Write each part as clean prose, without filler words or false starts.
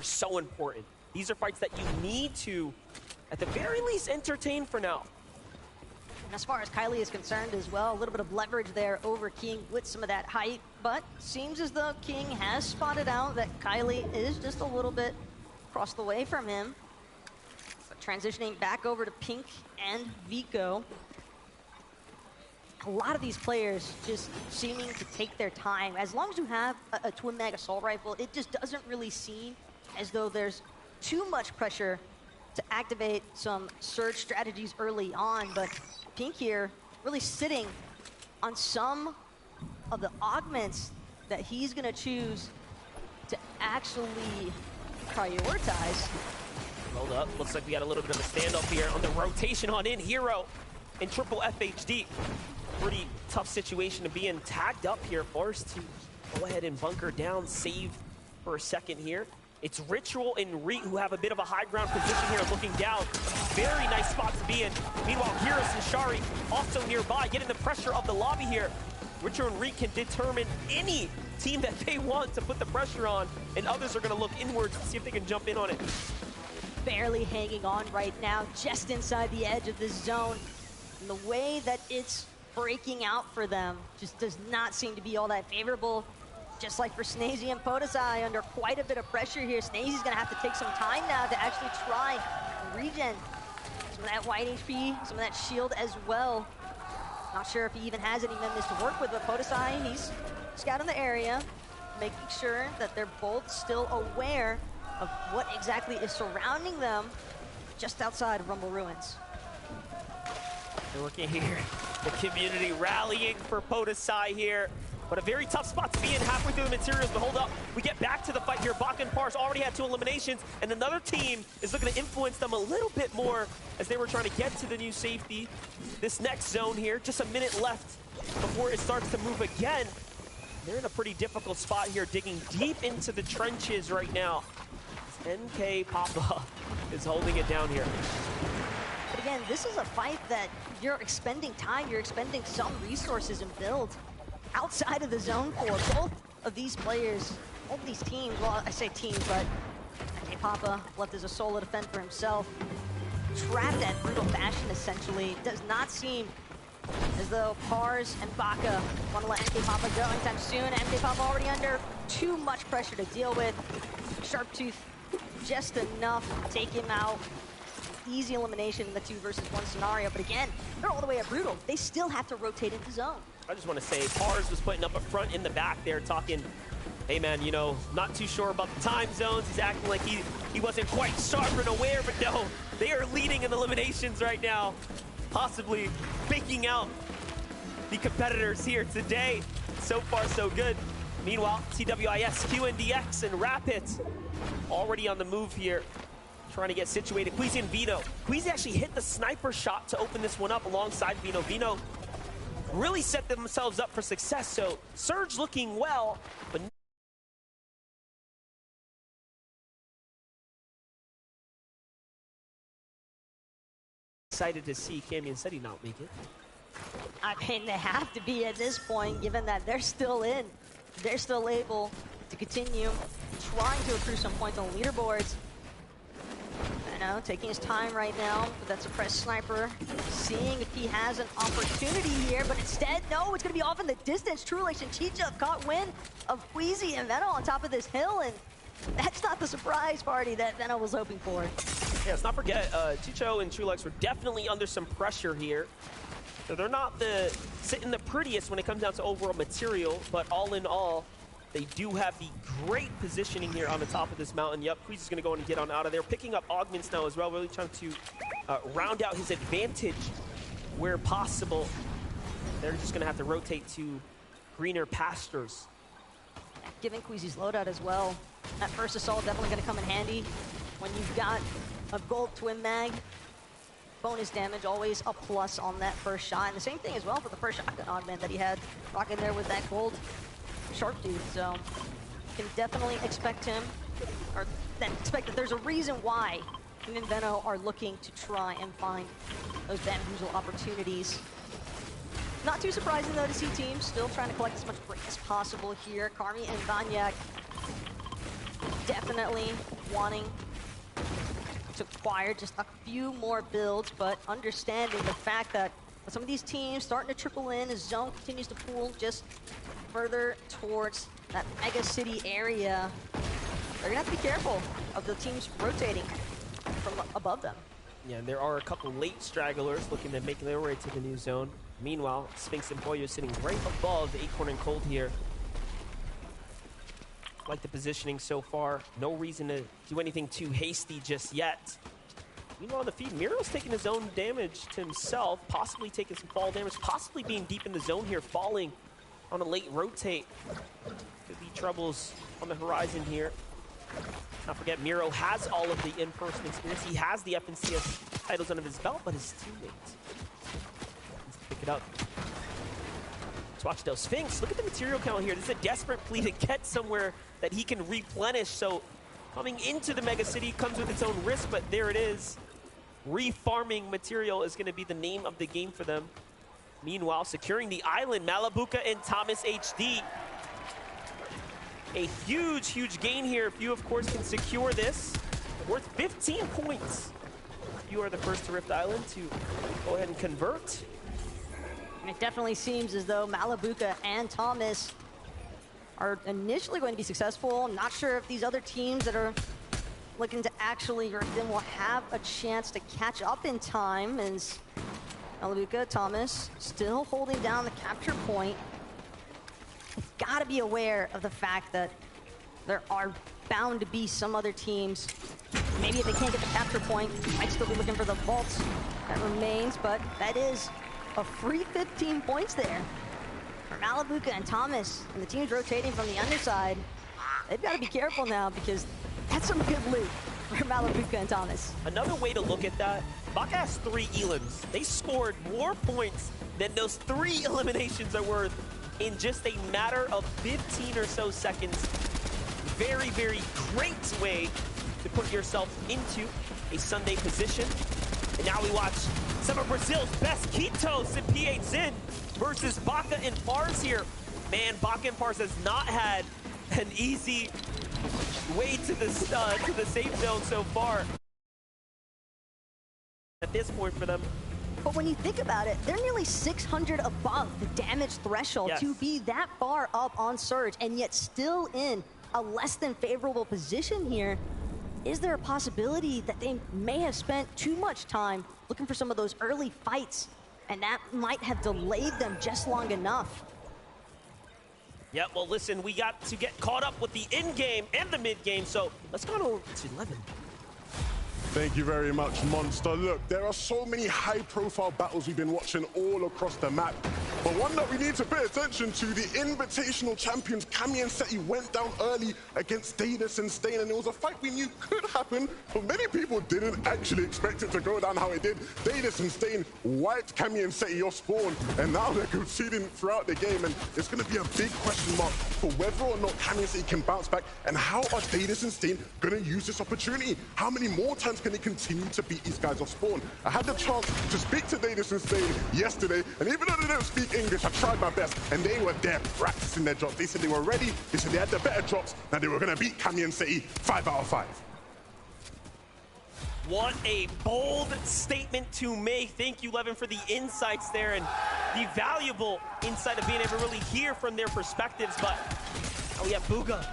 so important. These are fights that you need to, at the very least, entertain for now. And as far as Kylie is concerned as well, a little bit of leverage there over King with some of that height, but seems as though King has spotted out that Kylie is just a little bit across the way from him. So transitioning back over to Pink and Vico. A lot of these players just seeming to take their time. As long as you have a twin mag assault rifle, it just doesn't really seem as though there's too much pressure to activate some surge strategies early on, but Pink here really sitting on some of the augments that he's gonna choose to actually prioritize. Hold up, looks like we got a little bit of a standoff here on the rotation on in. Hero in triple FHD. Pretty tough situation to be in. Tagged up here, forced to go ahead and bunker down, save for a second here. It's Ritual and Reet who have a bit of a high ground position here, looking down. Very nice spot to be in. Meanwhile, Heroes and Shari also nearby, getting the pressure of the lobby here. Ritual and Reet can determine any team that they want to put the pressure on, and others are going to look inwards to see if they can jump in on it. Barely hanging on right now, just inside the edge of this zone. And the way that it's breaking out for them just does not seem to be all that favorable. Just like for Snazy and Podesai, under quite a bit of pressure here. Snazy's gonna have to take some time now to actually try and regen some of that white HP, some of that shield as well. Not sure if he even has any members to work with, but Podesai, he's scouting the area, making sure that they're both still aware of what exactly is surrounding them just outside of Rumble Ruins. They're working here. The community rallying for Podesai here. But a very tough spot to be in halfway through the materials. But hold up, we get back to the fight here. Bach and Pars already had 2 eliminations, and another team is looking to influence them a little bit more as they were trying to get to the new safety. This next zone here, just a minute left before it starts to move again. They're in a pretty difficult spot here, digging deep into the trenches right now. NK Papa is holding it down here. But again, this is a fight that you're expending time, you're expending some resources and build outside of the zone for both of these players, both of these teams. Well, I say teams, but NK Papa left as a solo defend for himself. Trapped at brutal fashion, essentially. It does not seem as though Pars and Baka want to let NK Papa go anytime soon. NK Papa already under too much pressure to deal with. Sharptooth just enough to take him out. Easy elimination in the 2 versus 1 scenario, but again, they're all the way at brutal. They still have to rotate into zone. I just want to say, Pars was putting up a front in the back there, talking, hey man, you know, not too sure about the time zones. He's acting like he wasn't quite sharp and aware, but no, they are leading in eliminations right now, possibly faking out the competitors here today. So far, so good. Meanwhile, TWIS, QNDX, and Rapids already on the move here, trying to get situated. Queasy and Vino. Queasy actually hit the sniper shot to open this one up alongside Vino. Vino really set themselves up for success, so Surge looking well, but excited to see Cammy and Seti not make it. I mean, they have to be at this point, given that they're still in. They're still able to continue trying to accrue some points on the leaderboards. I know, taking his time right now with that suppressed sniper, seeing if he has an opportunity here, but instead, no, it's gonna be off in the distance. True Lex and Chicha caught wind of Queasy and Veno on top of this hill, and that's not the surprise party that Veno was hoping for. Yeah, let's not forget, Chicho and True Lex were definitely under some pressure here. So they're not sitting the prettiest when it comes down to overall material, but all in all, they do have the great positioning here on the top of this mountain. Yep, Queasy's gonna go in and get on out of there. Picking up augments now as well, really trying to round out his advantage where possible. They're just gonna have to rotate to greener pastures. Giving Queasy's loadout as well. That first assault definitely gonna come in handy when you've got a gold twin mag. Bonus damage, always a plus on that first shot. And the same thing as well for the first shotgun augment that he had rocking there with that gold Sharptooth, so you can definitely expect him, or expect that there's a reason why him and Veno are looking to try and find those bamboozle opportunities. Not too surprising though to see teams still trying to collect as much break as possible here. Karmi and Vanyak definitely wanting to acquire just a few more builds, but understanding the fact that some of these teams starting to trickle in as Zone continues to pull just further towards that mega city area. They're gonna have to be careful of the teams rotating from above them. Yeah, and there are a couple late stragglers looking to make their way to the new zone. Meanwhile, Sphinx and Pollo sitting right above Acorn and Cold here. Like the positioning so far. No reason to do anything too hasty just yet. Meanwhile, on the feed, Miro's taking his own damage to himself, possibly taking some fall damage, possibly being deep in the zone here, falling on a late rotate. Could be troubles on the horizon here. Not forget, Miro has all of the in-person experience. He has the FNCS titles under his belt, but his teammates needs to pick it up. Let's watch though. Sphinx, look at the material count here. This is a desperate plea to get somewhere that he can replenish. So coming into the mega city comes with its own risk, but there it is. Refarming material is going to be the name of the game for them. Meanwhile, securing the island, Malabuka and Thomas HD. A huge, huge gain here if you, of course, can secure this. Worth 15 points. You are the first to Rift Island to go ahead and convert. And it definitely seems as though Malabuka and Thomas are initially going to be successful. I'm not sure if these other teams that are looking to actually Rift in will have a chance to catch up in time, as Malabuka, Thomas still holding down the capture point. You've got to be aware of the fact that there are bound to be some other teams. Maybe if they can't get the capture point, might still be looking for the vaults that remains, but that is a free 15 points there for Malabuka and Thomas, and the teams rotating from the underside. They've got to be careful now because that's some good loot for Malabuka and Thomas. Another way to look at that, Baka has 3 elims. They scored more points than those 3 eliminations are worth in just a matter of 15 or so seconds. Very, very great way to put yourself into a Sunday position. And now we watch some of Brazil's best Quitos and P8 Zin versus Baka and Pars here. Man, Baka and Pars has not had an easy way to the safe zone so far. At this point for them. But when you think about it, they're nearly 600 above the damage threshold to be that far up on Surge, and yet still in a less than favorable position here. Is there a possibility that they may have spent too much time looking for some of those early fights, and that might have delayed them just long enough? Yeah, well, listen, we got to get caught up with the in-game and the mid-game, so let's go over to 11. Thank you very much, Monster. Look, there are so many high-profile battles we've been watching all across the map. But one that we need to pay attention to, the Invitational champions, Kami and Seti, went down early against Daedus and Stain, and it was a fight we knew could happen, but many people didn't actually expect it to go down how it did. Daedus and Stain wiped Kami and Seti off spawn, and now they're conceding throughout the game, and it's going to be a big question mark for whether or not Kami and Seti can bounce back, and how are Daedus and Stain going to use this opportunity? How many more times can they continue to beat these guys off spawn? I had the chance to speak to Daedus and Stain yesterday, and even though they don't speak English, I tried my best, and they were there practicing their drops. They said they were ready, they said they had the better drops, now they were going to beat Kami and Seti 5 out of 5. What a bold statement to make. Thank you, Levin, for the insights there and the valuable insight of being able to really hear from their perspectives. But oh, we have Booga.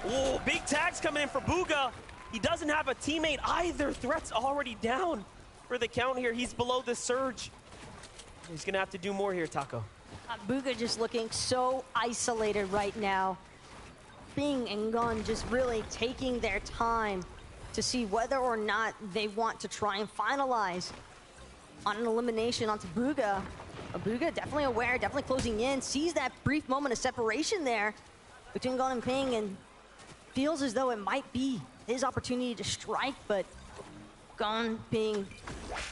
Oh, big tags coming in for Booga. He doesn't have a teammate either. Threat's already down for the count here. He's below the surge. He's gonna have to do more here, Taco. Booga just looking so isolated right now. Bing and Gun just really taking their time to see whether or not they want to try and finalize on an elimination onto Booga. Booga definitely aware, definitely closing in, sees that brief moment of separation there between Gun and Ping, and feels as though it might be his opportunity to strike, but Gun being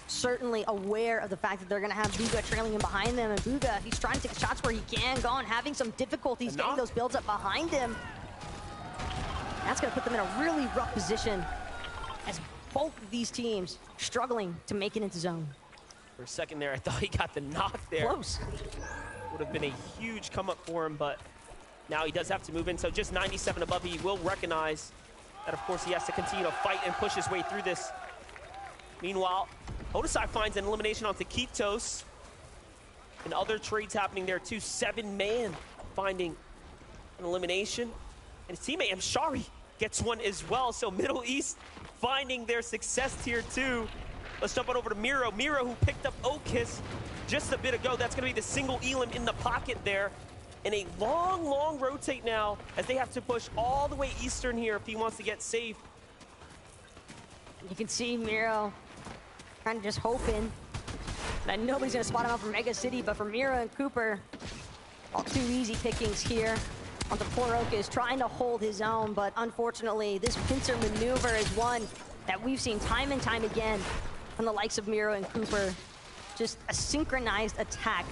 certainly aware of the fact that they're going to have Booga trailing in behind them, and Booga, he's trying to take the shots where he can. Gun having some difficulties getting those builds up behind him. That's going to put them in a really rough position as both of these teams struggling to make it into zone. For a second there, I thought he got the knock there. Close. Would have been a huge come up for him, but now he does have to move in. So just 97 above, he will recognize that, of course, he has to continue to fight and push his way through this. Meanwhile, Hodesai finds an elimination onto Kitos. And other trades happening there too. 7-man finding an elimination. And his teammate Mshari gets one as well. So Middle East finding their success tier 2. Let's jump on over to Miro. Miro, who picked up Okis just a bit ago. That's going to be the single Elam in the pocket there. And a long, long rotate now as they have to push all the way eastern here if he wants to get safe. You can see Miro kind of just hoping that nobody's going to spot him out from Mega City, but for Miro and Cooper, all too easy pickings here. On the poor Okis trying to hold his own, but unfortunately, this pincer maneuver is one that we've seen time and time again from the likes of Miro and Cooper. Just a synchronized attack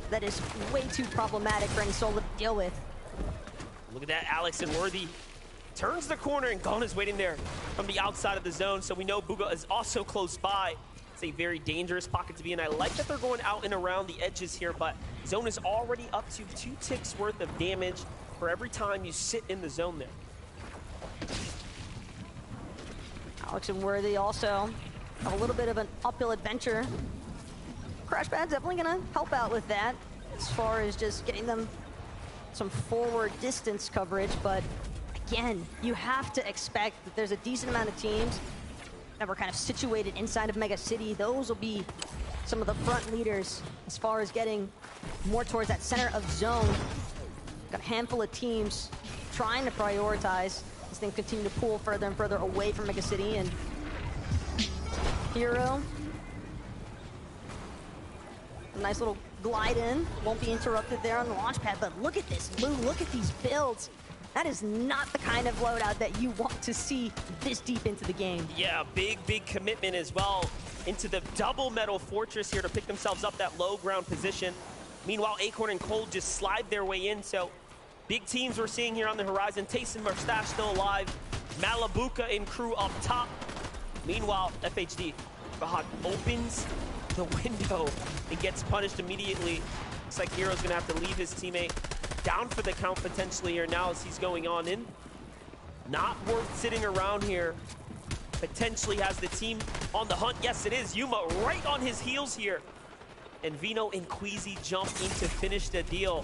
that is way too problematic for any solo to deal with. Look at that, Alex and Worthy turns the corner, and Gon is waiting there from the outside of the zone, so we know Bugha is also close by. It's a very dangerous pocket to be in. I like that they're going out and around the edges here, but zone is already up to 2 ticks worth of damage for every time you sit in the zone there. Alex and Worthy also have a little bit of an uphill adventure. Crashpad's definitely gonna help out with that as far as just getting them some forward distance coverage, but again, you have to expect that there's a decent amount of teams that were kind of situated inside of Mega City. Those will be some of the front leaders as far as getting more towards that center of zone. Got a handful of teams trying to prioritize as things continue to pull further and further away from Mega City. And Hero, a nice little glide in, won't be interrupted there on the launch pad, but look at this, Lou, look at these builds. That is not the kind of loadout that you want to see this deep into the game. Yeah, big commitment as well into the double metal fortress here to pick themselves up that low ground position. Meanwhile, Acorn and Cold just slide their way in, so big teams we're seeing here on the horizon. Tayson Mustache still alive. Malabuka and crew up top. Meanwhile, FHD, Fahad opens the window and gets punished immediately. Looks like Hero's gonna have to leave his teammate down for the count potentially here now as he's going on in. Not worth sitting around here. Potentially has the team on the hunt. Yes, it is. Yuma right on his heels here. And Vino and Queasy jump in to finish the deal.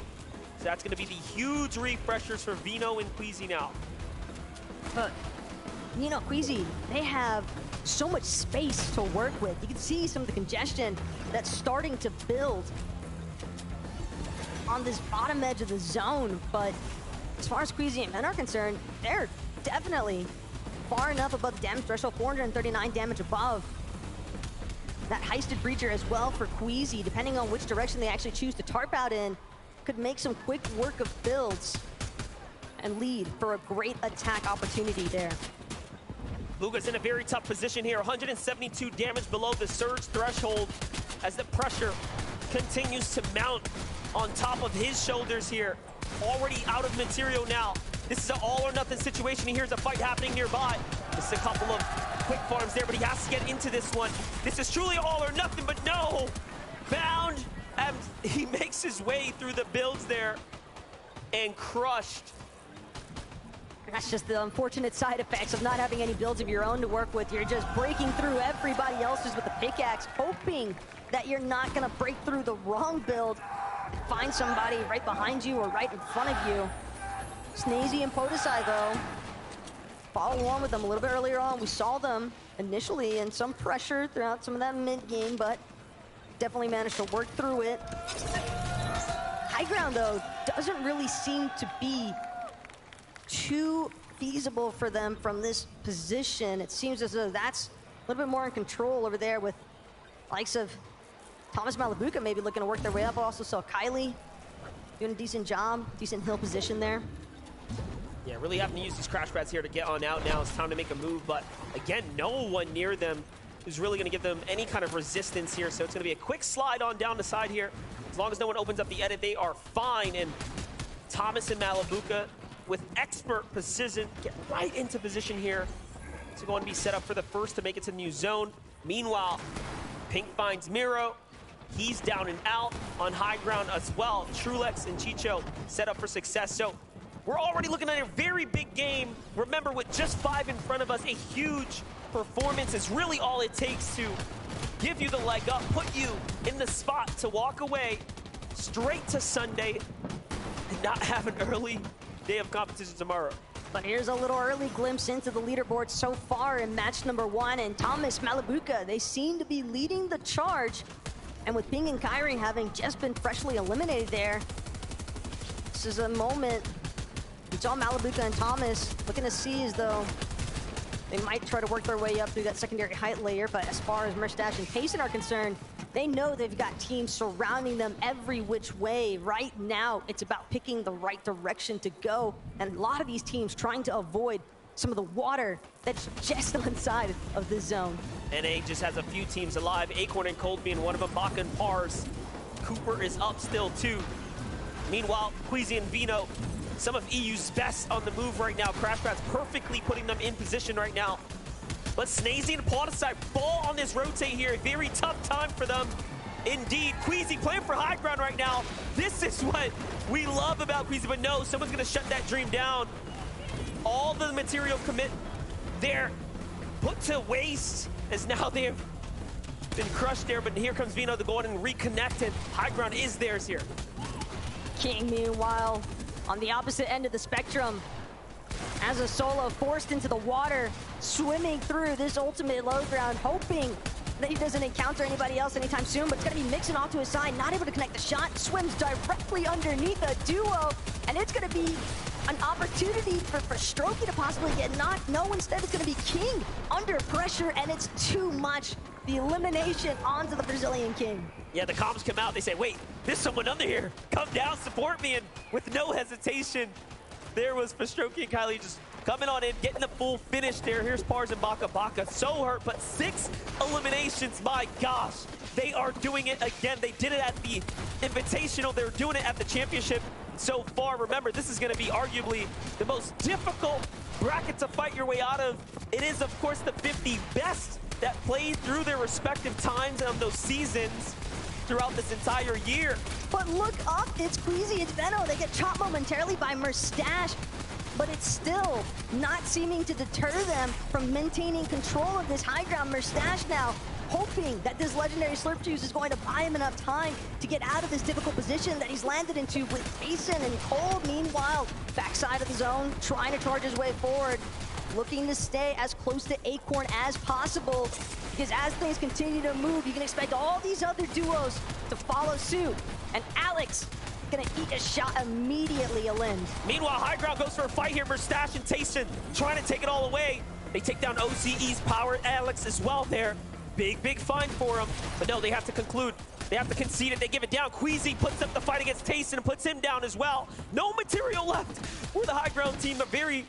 So that's going to be the huge refreshers for Vino and Queasy now. But, you know, Queasy, they have so much space to work with. You can see some of the congestion that's starting to build on this bottom edge of the zone. But as far as Queasy and Men are concerned, they're definitely far enough above the damage threshold, 439 damage above. That heisted breacher as well for Queasy, depending on which direction they actually choose to tarp out in, could make some quick work of builds and lead for a great attack opportunity there. Bugha's in a very tough position here. 172 damage below the surge threshold as the pressure continues to mount on top of his shoulders here. Already out of material now. This is an all or nothing situation. He hears a fight happening nearby. Just a couple of quick farms there, but he has to get into this one. This is truly all or nothing, but no! Bound, and he makes his way through the builds there and crushed. That's just the unfortunate side effects of not having any builds of your own to work with. You're just breaking through everybody else's with the pickaxe, hoping that you're not gonna break through the wrong build, find somebody right behind you or right in front of you. Snazy and Podesai, though, follow along with them a little bit earlier on. We saw them initially in some pressure throughout some of that mid-game, but definitely managed to work through it. High ground, though, doesn't really seem to be too feasible for them from this position. It seems as though that's a little bit more in control over there with likes of Thomas Malabuka maybe looking to work their way up. Also saw Kylie doing a decent job, decent hill position there. Yeah, really having to use these crash pads here to get on out now. It's time to make a move, but again, no one near them who's really gonna give them any kind of resistance here. So it's gonna be a quick slide on down the side here. As long as no one opens up the edit, they are fine. And Thomas and Malabuka with expert precision get right into position here. It's going to be set up for the first to make it to the new zone. Meanwhile, Pink finds Miro. He's down and out on high ground as well. Trulex and Chicho set up for success. So we're already looking at a very big game. Remember, with just 5 in front of us, a huge performance is really all it takes to give you the leg up, put you in the spot to walk away straight to Sunday and not have an early day of competition tomorrow. But here's a little early glimpse into the leaderboard so far in match number 1, and Thomas Malibuka, they seem to be leading the charge. And with Ping and Kyrie having just been freshly eliminated there, this is a moment we saw Malibuka and Thomas looking to see as though they might try to work their way up through that secondary height layer, but as far as Merstash and Payson are concerned, they know they've got teams surrounding them every which way. Right now, it's about picking the right direction to go, and a lot of these teams trying to avoid some of the water that's just on the side of the zone. NA just has a few teams alive, Acorn and Cold being one of them, Baka and Pars. Cooper is up still too. Meanwhile, Queasy and Vino, some of EU's best on the move right now. Crash Pad's perfectly putting them in position right now. But Snazy and Plotoside fall on this rotate here. A very tough time for them. Indeed, Queasy playing for high ground right now. This is what we love about Queasy, but no, someone's gonna shut that dream down. All the material commit there put to waste, as now they have been crushed there, but here comes Vino to go ahead and reconnect, and high ground is theirs here. King, meanwhile, on the opposite end of the spectrum, as a solo forced into the water, swimming through this ultimate low ground, hoping that he doesn't encounter anybody else anytime soon, but it's gonna be mixing off to his side, not able to connect the shot, swims directly underneath a duo, and it's gonna be an opportunity for Strokey to possibly get knocked. No, instead it's gonna be King under pressure, and it's too much. The elimination onto the Brazilian King. Yeah, the comms come out, they say, wait, there's someone under here. Come down, support me, and with no hesitation, there was Strokey and Kylie just coming on in, getting the full finish there. Here's Pars and Baka. Baka so hurt, but 6 eliminations, my gosh. They are doing it again. They did it at the Invitational. They're doing it at the championship so far. Remember, this is gonna be arguably the most difficult bracket to fight your way out of. It is, of course, the 50 best that played through their respective times of those seasons throughout this entire year. But look up, it's Queasy, it's Veno. They get chopped momentarily by Merstash, but it's still not seeming to deter them from maintaining control of this high ground. Merstash now hoping that this legendary Slurp Juice is going to buy him enough time to get out of this difficult position that he's landed into with Payson and Cold. Meanwhile, backside of the zone, trying to charge his way forward, looking to stay as close to Acorn as possible, because as things continue to move, you can expect all these other duos to follow suit. And Alex gonna eat a shot immediately, a limb. Meanwhile, high ground goes for a fight here. Merstash and Tayson trying to take it all away. They take down OCE's power, Alex as well there. Big find for them. But no, they have to conclude. They have to concede it. They give it down. Queasy puts up the fight against Tayson and puts him down as well. No material left for the high ground team. A very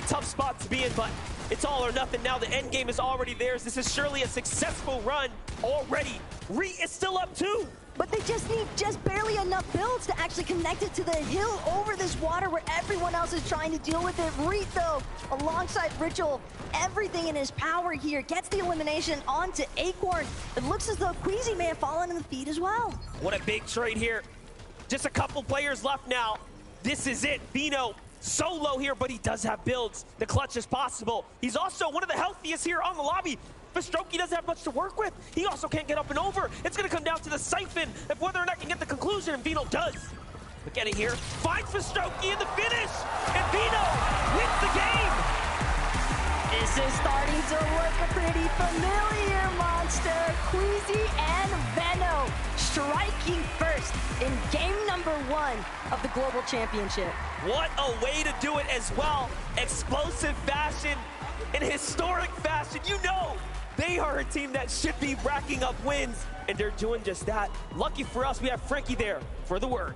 tough spot to be in, but it's all or nothing now. The end game is already theirs. This is surely a successful run already. Re is still up too. But they just need barely enough builds to actually connect it to the hill over this water where everyone else is trying to deal with it. Reet, though, alongside Ritual, everything in his power here, gets the elimination onto Acorn. It looks as though Queasy may have fallen in the feed as well. What a big trade here. Just a couple players left now. This is it. Vino solo here, but he does have builds. The clutch is possible. He's also one of the healthiest here on the lobby. But Strokey doesn't have much to work with. He also can't get up and over. It's going to come down to the siphon of whether or not he can get the conclusion, and Vino does. But getting here, finds Strokey in the finish, and Vino wins the game. This is starting to look pretty familiar, Monster. Queasy and Veno striking first in game number 1 of the Global Championship. What a way to do it as well. Explosive fashion, in historic fashion. You know, they are a team that should be racking up wins, and they're doing just that. Lucky for us, we have Frankie there for the word.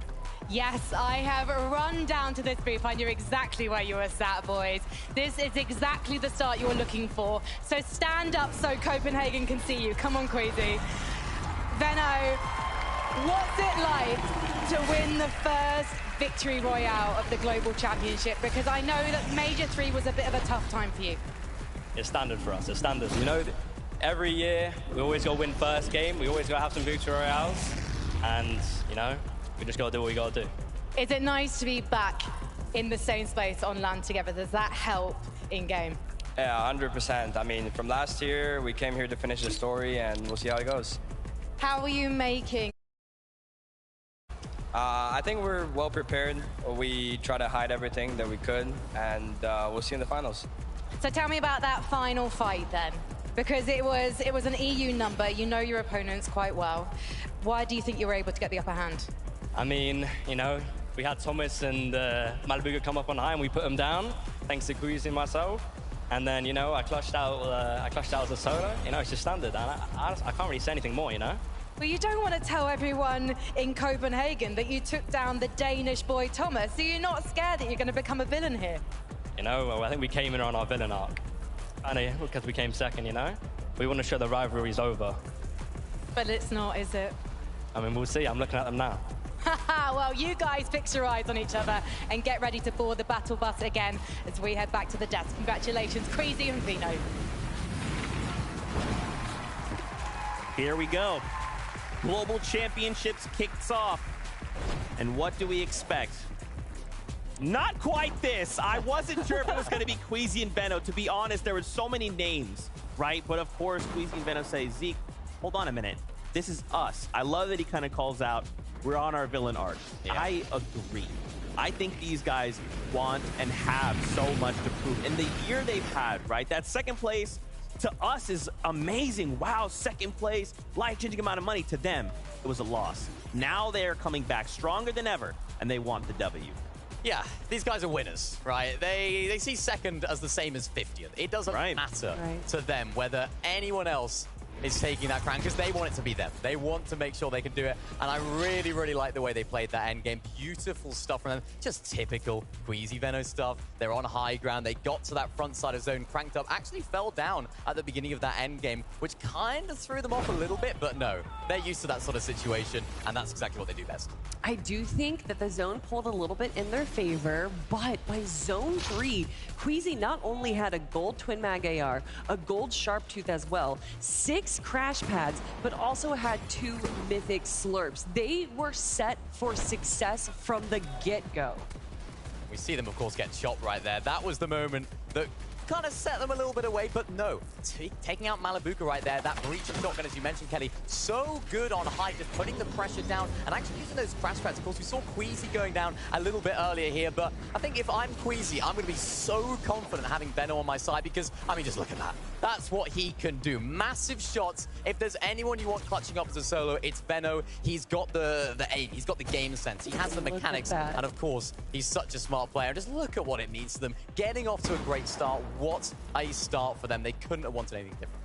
Yes, I have run down to this booth. I knew exactly where you were sat, boys. This is exactly the start you were looking for. So stand up so Copenhagen can see you. Come on, Queasy. Veno, what's it like to win the first victory royale of the Global Championship? Because I know that Major 3 was a bit of a tough time for you. It's standard for us, it's standard. You know, every year, we always got to win first game. We always got to have some victory royales. And, you know, we just got to do what we got to do. Is it nice to be back in the same space on land together. Does that help in game? Yeah, 100%. I mean, from last year, we came here to finish the story, and we'll see how it goes. How are you making? I think we're well prepared. We try to hide everything that we could, and we'll see in the finals. So tell me about that final fight then, because it was an EU number. You know your opponents quite well. Why do you think you were able to get the upper hand? I mean, you know, we had Thomas and Malibuga come up on high, and we put them down, thanks to Queasy and myself. And then, you know, I clutched out as a solo. You know, it's just standard, and I can't really say anything more, you know? Well, you don't want to tell everyone in Copenhagen that you took down the Danish boy Thomas. So you're not scared that you're going to become a villain here? You know, well, I think we came in on our villain arc. And because we came second, you know? We want to show the rivalry's over. But it's not, is it? I mean, we'll see. I'm looking at them now. Well, you guys fix your eyes on each other and get ready to board the battle bus again as we head back to the desk. Congratulations, Queasy and Vino. Here we go. Global Championships kicks off. And what do we expect? Not quite this. I wasn't sure if it was going to be Queasy and Veno. To be honest, there were so many names, right? But of course, Queasy and Veno say, Zeke, hold on a minute. This is us. I love that he kind of calls out, we're on our villain arc. Yeah. I agree. I think these guys want and have so much to prove. In the year they've had, right? That second place to us is amazing. Wow, second place, life-changing amount of money. To them, it was a loss. Now they're coming back stronger than ever, and they want the W. Yeah, these guys are winners, right? They see second as the same as 50th. It doesn't matter to them whether anyone else is taking that crown, because they want it to be them. They want to make sure they can do it, and I really, really like the way they played that end game. Beautiful stuff from them. Just typical Queasy Veno stuff. They're on high ground. They got to that front side of zone, cranked up, actually fell down at the beginning of that end game, which kind of threw them off a little bit, but no, they're used to that sort of situation, and that's exactly what they do best. I do think that the zone pulled a little bit in their favor, but by zone 3, Queasy not only had a gold Twin Mag AR, a gold Sharptooth as well, 6 crash pads, but also had 2 mythic slurps. They were set for success from the get-go. We see them, of course, get chopped right there. That was the moment that kind of set them a little bit away, but no. Taking out Malibuga right there, that breach of shotgun, as you mentioned, Kelly, so good on high, just putting the pressure down and actually using those crash pads. Of course, we saw Queasy going down a little bit earlier here, but I think if I'm Queasy, I'm going to be so confident having Veno on my side because, I mean, just look at that. That's what he can do. Massive shots. If there's anyone you want clutching up as a solo, it's Veno. He's got the aim. He's got the game sense. He has the mechanics. And, of course, he's such a smart player. Just look at what it means to them. Getting off to a great start. What a start for them. They couldn't have wanted anything different.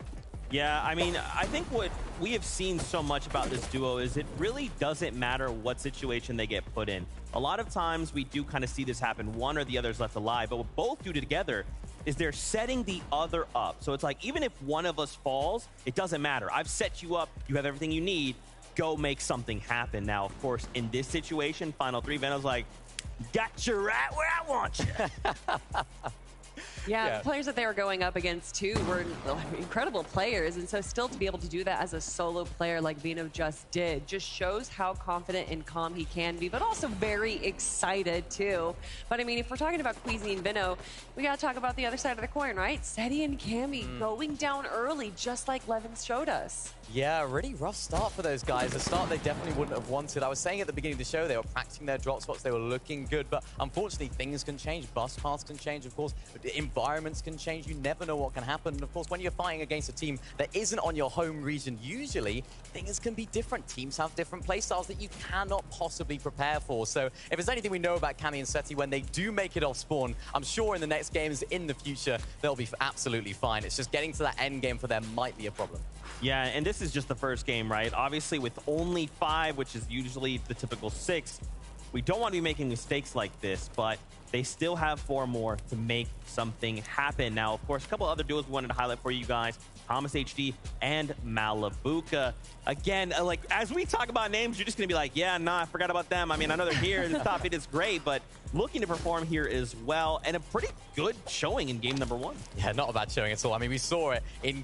Yeah, I mean, I think what we have seen so much about this duo is it really doesn't matter what situation they get put in. A lot of times we do kind of see this happen. One or the other is left alive, but what both do together is they're setting the other up. So it's like, even if one of us falls, it doesn't matter. I've set you up. You have everything you need. Go make something happen. Now, of course, in this situation, Final 3, Veno's like, got you right where I want you. Yeah, the players that they were going up against, too, were incredible players. And so still to be able to do that as a solo player like Vino just did just shows how confident and calm he can be, but also very excited, too. But, I mean, if we're talking about Queasy and Vino, we got to talk about the other side of the coin, right? Seti and Cammy going down early, just like Levin showed us. Yeah, really rough start for those guys. A start they definitely wouldn't have wanted. I was saying at the beginning of the show, they were practicing their drop spots. They were looking good, but unfortunately, things can change. Bus paths can change, of course. Environments can change. You never know what can happen. And of course, when you're fighting against a team that isn't on your home region, usually things can be different. Teams have different playstyles that you cannot possibly prepare for. So if there's anything we know about Cammy and Seti, when they do make it off spawn, I'm sure in the next games in the future, they'll be absolutely fine. It's just getting to that end game for them might be a problem. Yeah, and this is just the first game, right? Obviously, with only 5, which is usually the typical 6, we don't want to be making mistakes like this, but they still have 4 more to make something happen. Now, of course, a couple other duos we wanted to highlight for you guys, Thomas HD and Malibuga. Again, like, as we talk about names, you're just going to be like, yeah, nah, I forgot about them. I mean, I know they're here. The top 8 is great, but looking to perform here as well, and a pretty good showing in game number 1. Yeah, not a bad showing at all. I mean, we saw it in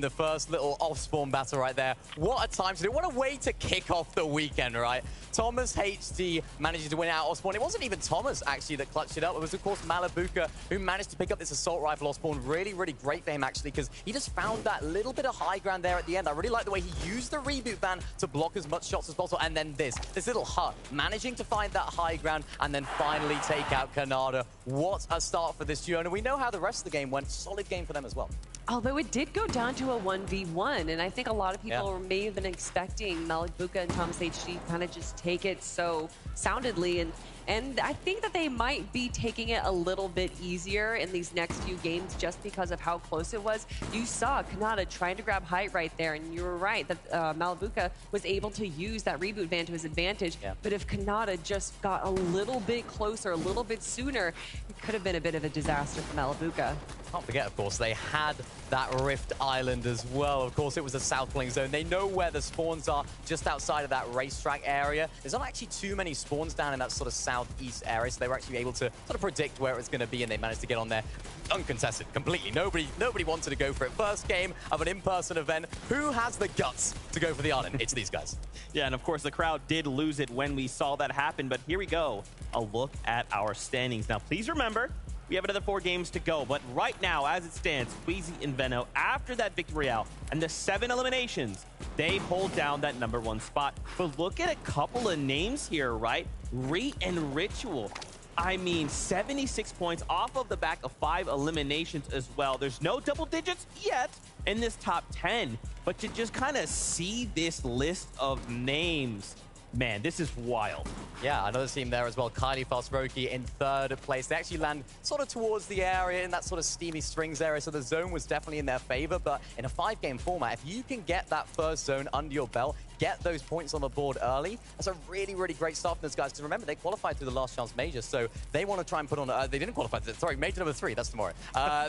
the first little off-spawn battle right there. What a time to do. What a way to kick off the weekend, right? Thomas HT managing to win out off-spawn. It wasn't even Thomas, actually, that clutched it up. It was, of course, Malabuka, who managed to pick up this assault rifle off-spawn. Really, really great for him, actually, because he just found that little bit of high ground there at the end. I really like the way he used the reboot ban to block as much shots as possible. And then this little hut, managing to find that high ground and then finally take out Canada. What a start for this duo. And we know how the rest of the game went. Solid game for them as well. Although it did go down to a 1v1, and I think a lot of people may have been expecting Malabuka and Thomas HT kind of just take it so soundedly, and I think that they might be taking it a little bit easier in these next few games just because of how close it was. You saw Kanada trying to grab height right there, and you were right that Malabuka was able to use that reboot van to his advantage. But if Kanada just got a little bit closer, a little bit sooner, it could have been a bit of a disaster for Malabuka. Can't forget, of course, they had that Rift Island as well. Of course, it was a south-link zone. They know where the spawns are, just outside of that racetrack area. There's not actually too many spawns down in that sort of southeast area, so they were actually able to sort of predict where it was going to be, and they managed to get on there uncontested, completely. Nobody wanted to go for it. First game of an in-person event. Who has the guts to go for the island? It's these guys. Yeah, and of course, the crowd did lose it when we saw that happen, but here we go. A look at our standings. Now, please remember, we have another 4 games to go, but right now, as it stands, Queasy and Venno, after that victory royale and the 7 eliminations, they hold down that #1 spot. But look at a couple of names here, right? Reet and Ritual. I mean, 76 points off of the back of 5 eliminations as well. There's no double digits yet in this top 10, but to just kind of see this list of names, man, this is wild. Yeah, another team there as well. Kylie Fosroki in 3rd place. They actually land sort of towards the area in that sort of steamy strings area, so the zone was definitely in their favor. But in a 5-game format, if you can get that first zone under your belt, get those points on the board early, that's a really, really great start for those guys. Because remember, they qualified through the last chance major, so they want to try and put on... they didn't qualify. Sorry, major number 3. That's tomorrow.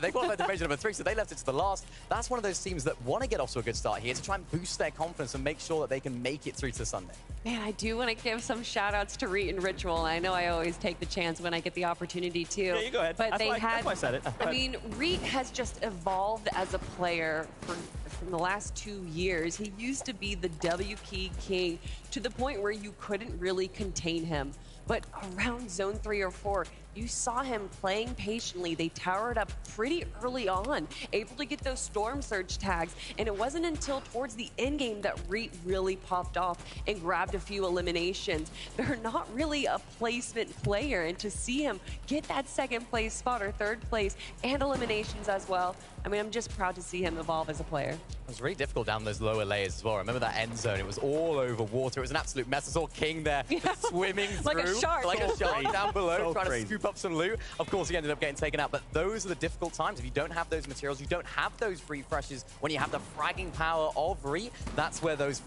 They qualified to major number 3, so they left it to the last. That's one of those teams that want to get off to a good start here to try and boost their confidence and make sure that they can make it through to Sunday. Man, I do want to give some shout-outs to Reet and Ritual. I know I always take the chance when I get the opportunity to. Yeah, you go ahead. But That's why I said it. I mean, Reet has just evolved as a player from the last 2 years. He used to be the W key king to the point where you couldn't really contain him. But around zone 3 or 4, you saw him playing patiently. They towered up pretty early on, able to get those Storm Surge tags. And it wasn't until towards the end game that Reet really popped off and grabbed a few eliminations. They're not really a placement player. And to see him get that 2nd place spot or 3rd place and eliminations as well, I mean, I'm just proud to see him evolve as a player. It was really difficult down those lower layers as well. Remember that end zone? It was all over water. It was an absolute mess. I saw King there swimming through. Like a shark. Like a shark down below, trying crazy to scoop up some loot. Of course, he ended up getting taken out. But those are the difficult times. If you don't have those materials, you don't have those refreshes. When you have the fragging power of Reet, that's where those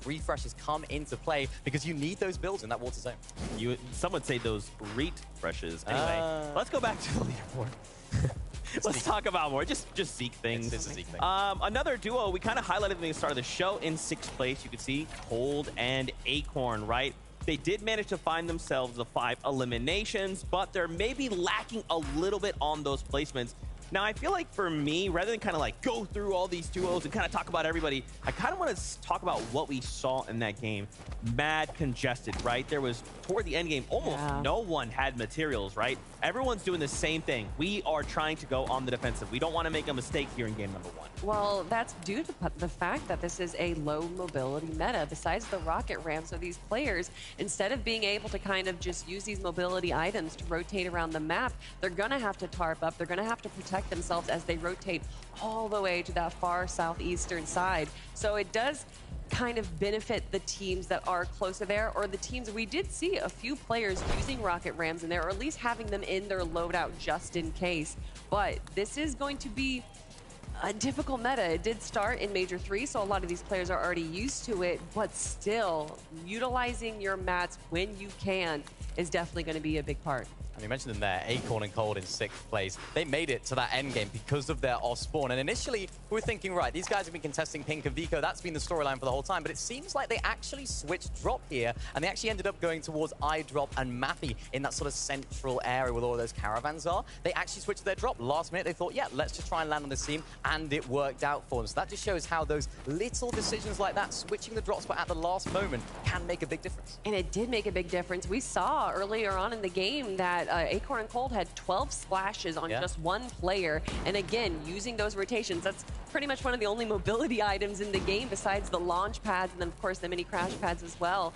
refreshes come into play, because you need those builds in that water zone. Some would say those Reet refreshes. Anyway, let's go back to the leaderboard. Let's talk about more. Just Zeke things. It's a Zeke thing. Another duo we kind of highlighted at the start of the show in 6th place. You can see Cold and Acorn, right? They did manage to find themselves the 5 eliminations, but they're maybe lacking a little bit on those placements. Now, I feel like for me, rather than kind of like go through all these duos and kind of talk about everybody, I kind of want to talk about what we saw in that game. Mad congested, right? There was, toward the end game, almost no one had materials, right? Everyone's doing the same thing. We are trying to go on the defensive. We don't want to make a mistake here in game #1. Well, that's due to the fact that this is a low mobility meta. Besides the rocket ramp, so these players, instead of being able to kind of just use these mobility items to rotate around the map, they're going to have to tarp up. They're going to have to protect themselves as they rotate all the way to that far southeastern side. So it does kind of benefit the teams that are closer there, or the teams. We did see a few players using rocket rams in there, or at least having them in their loadout just in case. But this is going to be a difficult meta. It did start in Major 3, so a lot of these players are already used to it, but still, utilizing your mats when you can is definitely going to be a big part. And you mentioned them there, Acorn and Cold in 6th place. They made it to that end game because of their off spawn. And initially, we were thinking, right, these guys have been contesting Pink and Vico. That's been the storyline for the whole time. But it seems like they actually switched drop here, and they actually ended up going towards iDrop and Mappy in that sort of central area where all of those caravans are. They actually switched their drop. Last minute, they thought, yeah, let's just try and land on this team, and it worked out for them. So that just shows how those little decisions like that, switching the drop spot at the last moment, can make a big difference. And it did make a big difference. We saw earlier on in the game that Acorn and Cold had 12 splashes on just one player. And again, using those rotations, that's pretty much one of the only mobility items in the game besides the launch pads and then, of course, the mini crash pads as well.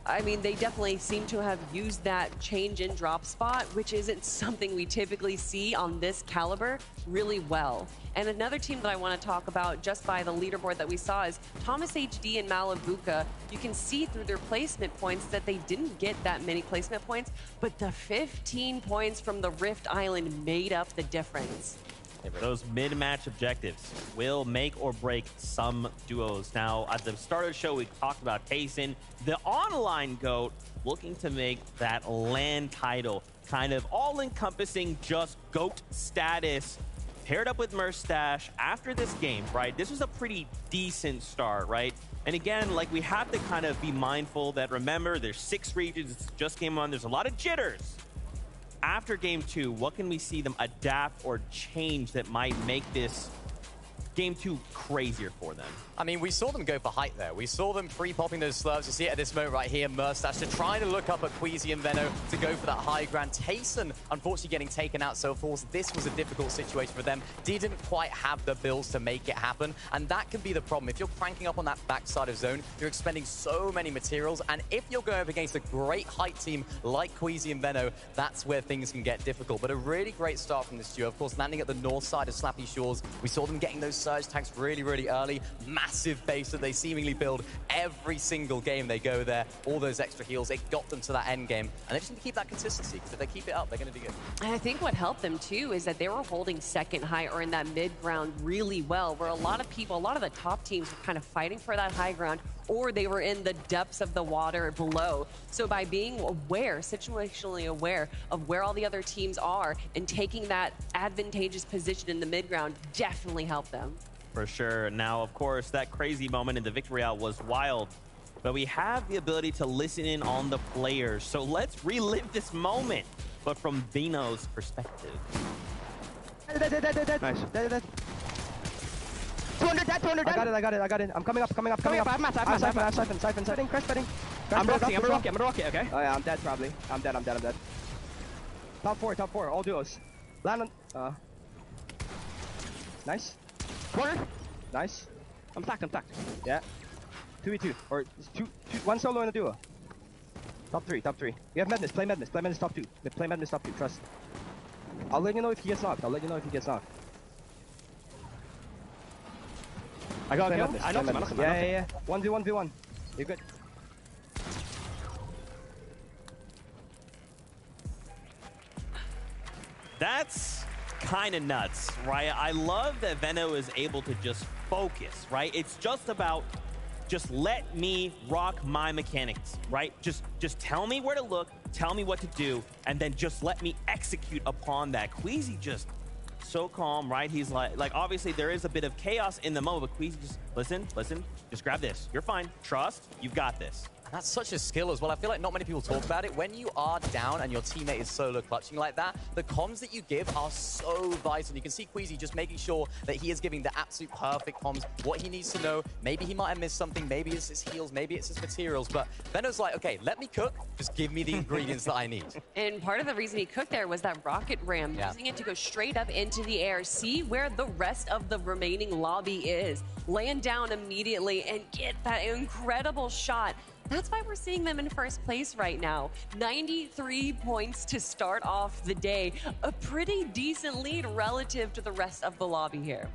I mean, they definitely seem to have used that change in drop spot, which isn't something we typically see on this caliber, really well. And another team that I want to talk about just by the leaderboard that we saw is Thomas HD and Malabuka. You can see through their placement points that they didn't get that many placement points, but the 15 points from the Rift Island made up the difference. Those mid-match objectives will make or break some duos. Now, at the start of the show, we talked about Tycoon, the online GOAT, looking to make that LAN title kind of all-encompassing, just GOAT status, paired up with Merstash after this game, right? This was a pretty decent start, right? And again, like, we have to kind of be mindful that, remember, there's 6 regions, it's just game 1, there's a lot of jitters. After game 2, what can we see them adapt or change that might make this game 2 crazier for them? I mean, we saw them go for height there. We saw them pre-popping those slurps. You see it at this moment right here. Merstash to try to look up at Queasy and Veno to go for that high ground. Tycoon, unfortunately, getting taken out. So, of course, this was a difficult situation for them. Didn't quite have the builds to make it happen. And that can be the problem. If you're cranking up on that backside of zone, you're expending so many materials. And if you're going up against a great height team like Queasy and Veno, that's where things can get difficult. But a really great start from this duo. Of course, landing at the north side of Slappy Shores. We saw them getting those surge tags really, really early. Massive base that they seemingly build every single game they go there. All those extra heals, it got them to that end game. And they just need to keep that consistency, because if they keep it up, they're going to do good. And I think what helped them, too, is that they were holding second high or in that mid ground really well, where a lot of people, a lot of the top teams were kind of fighting for that high ground, or they were in the depths of the water below. So by being aware, situationally aware of where all the other teams are and taking that advantageous position in the mid ground definitely helped them. For sure. Now, of course, that crazy moment in the victory royale was wild, but we have the ability to listen in on the players. So let's relive this moment, but from Veno's perspective. Nice. 200 dead, 200 dead. I got it. I'm coming up. I have siphon. Crash betting. I'm gonna rock it, okay? Oh yeah, I'm dead probably. I'm dead. Top four, all duos. Land on, nice. Corner. Nice. I'm stacked. Yeah. 2v2. Or one solo and a duo. Top three. We have Madness. Play Madness top 2. Play Madness top 2. Trust. I'll let you know if he gets knocked. I got him. I knocked him. Yeah. 1v1. You're good. That's kind of nuts, right? I love that Veno is able to just focus, right? It's just about just let me rock my mechanics, right? Just tell me where to look, tell me what to do, and then just let me execute upon that. Queasy just so calm, right? He's like obviously there is a bit of chaos in the moment, but Queasy just listen, just grab this. You're fine. Trust, you've got this. That's such a skill as well. I feel like not many people talk about it. When you are down and your teammate is solo clutching like that, the comms that you give are so vital. You can see Queasy just making sure that he is giving the absolute perfect comms, what he needs to know. Maybe he might have missed something. Maybe it's his heals. Maybe it's his materials. But Veno's like, okay, let me cook. Just give me the ingredients that I need. And part of the reason he cooked there was that rocket ram, using it to go straight up into the air, see where the rest of the remaining lobby is, land down immediately, and get that incredible shot. That's why we're seeing them in first place right now. 93 points to start off the day. A pretty decent lead relative to the rest of the lobby here.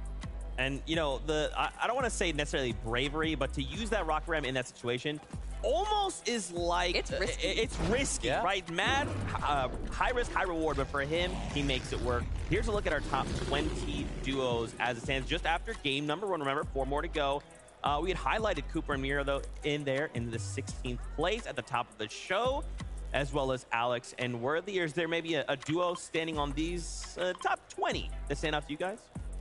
And, you know, I don't want to say necessarily bravery, but to use that rock ram in that situation almost is like... It's risky, right? Mad, high risk, high reward, but for him, he makes it work. Here's a look at our top 20 duos as it stands just after game number 1. Remember, 4 more to go. We had highlighted Cooper and Mira, though, in the 16th place at the top of the show. as well as Alex and Worthy? Or is there maybe a duo standing on these top 20 that stand out to you guys?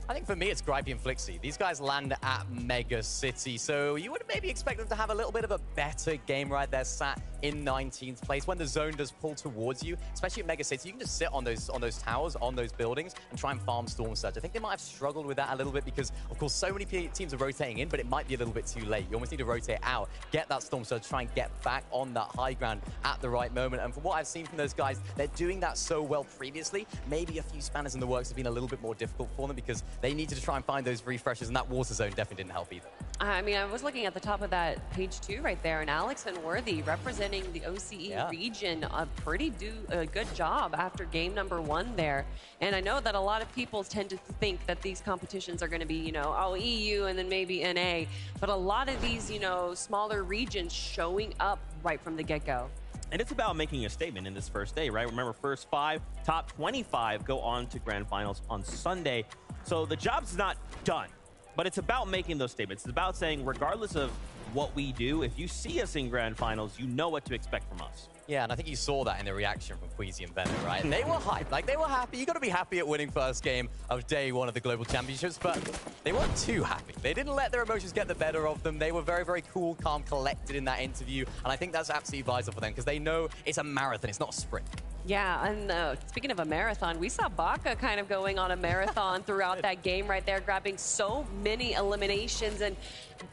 I think for me, it's Gripey and Flixie. These guys land at Mega City, so you would maybe expect them to have a little bit of a better game right there, sat in 19th place. When the zone does pull towards you, especially at Mega City, you can just sit on those towers, on those buildings, and try and farm Storm Surge. I think they might have struggled with that a little bit because, of course, so many teams are rotating in, but it might be a little bit too late. You almost need to rotate out, get that Storm Surge, try and get back on that high ground at the right moment. And from what I've seen from those guys, they're doing that so well previously. Maybe a few spanners in the works have been a little bit more difficult for them because they needed to try and find those refreshes, and that water zone definitely didn't help either. I mean, I was looking at the top of that page 2 right there, and Alex and Worthy representing the OCE region a good job after game number 1 there. And I know that a lot of people tend to think that these competitions are going to be, you know, oh, EU and then maybe NA, but a lot of these, you know, smaller regions showing up right from the get-go. And it's about making a statement in this first day, right? Remember, first 5, top 25 go on to grand finals on Sunday. So the job's not done, but it's about making those statements. It's about saying, regardless of what we do, if you see us in grand finals, you know what to expect from us. Yeah, and I think you saw that in the reaction from Queasy and Venom, right? They were hyped, like they were happy. You got to be happy at winning first game of day 1 of the Global Championships, but they weren't too happy. They didn't let their emotions get the better of them. They were very, very cool, calm, collected in that interview, and I think that's absolutely vital for them because they know it's a marathon, it's not a sprint. Yeah, and speaking of a marathon, we saw Baka kind of going on a marathon throughout that game right there, grabbing so many eliminations, and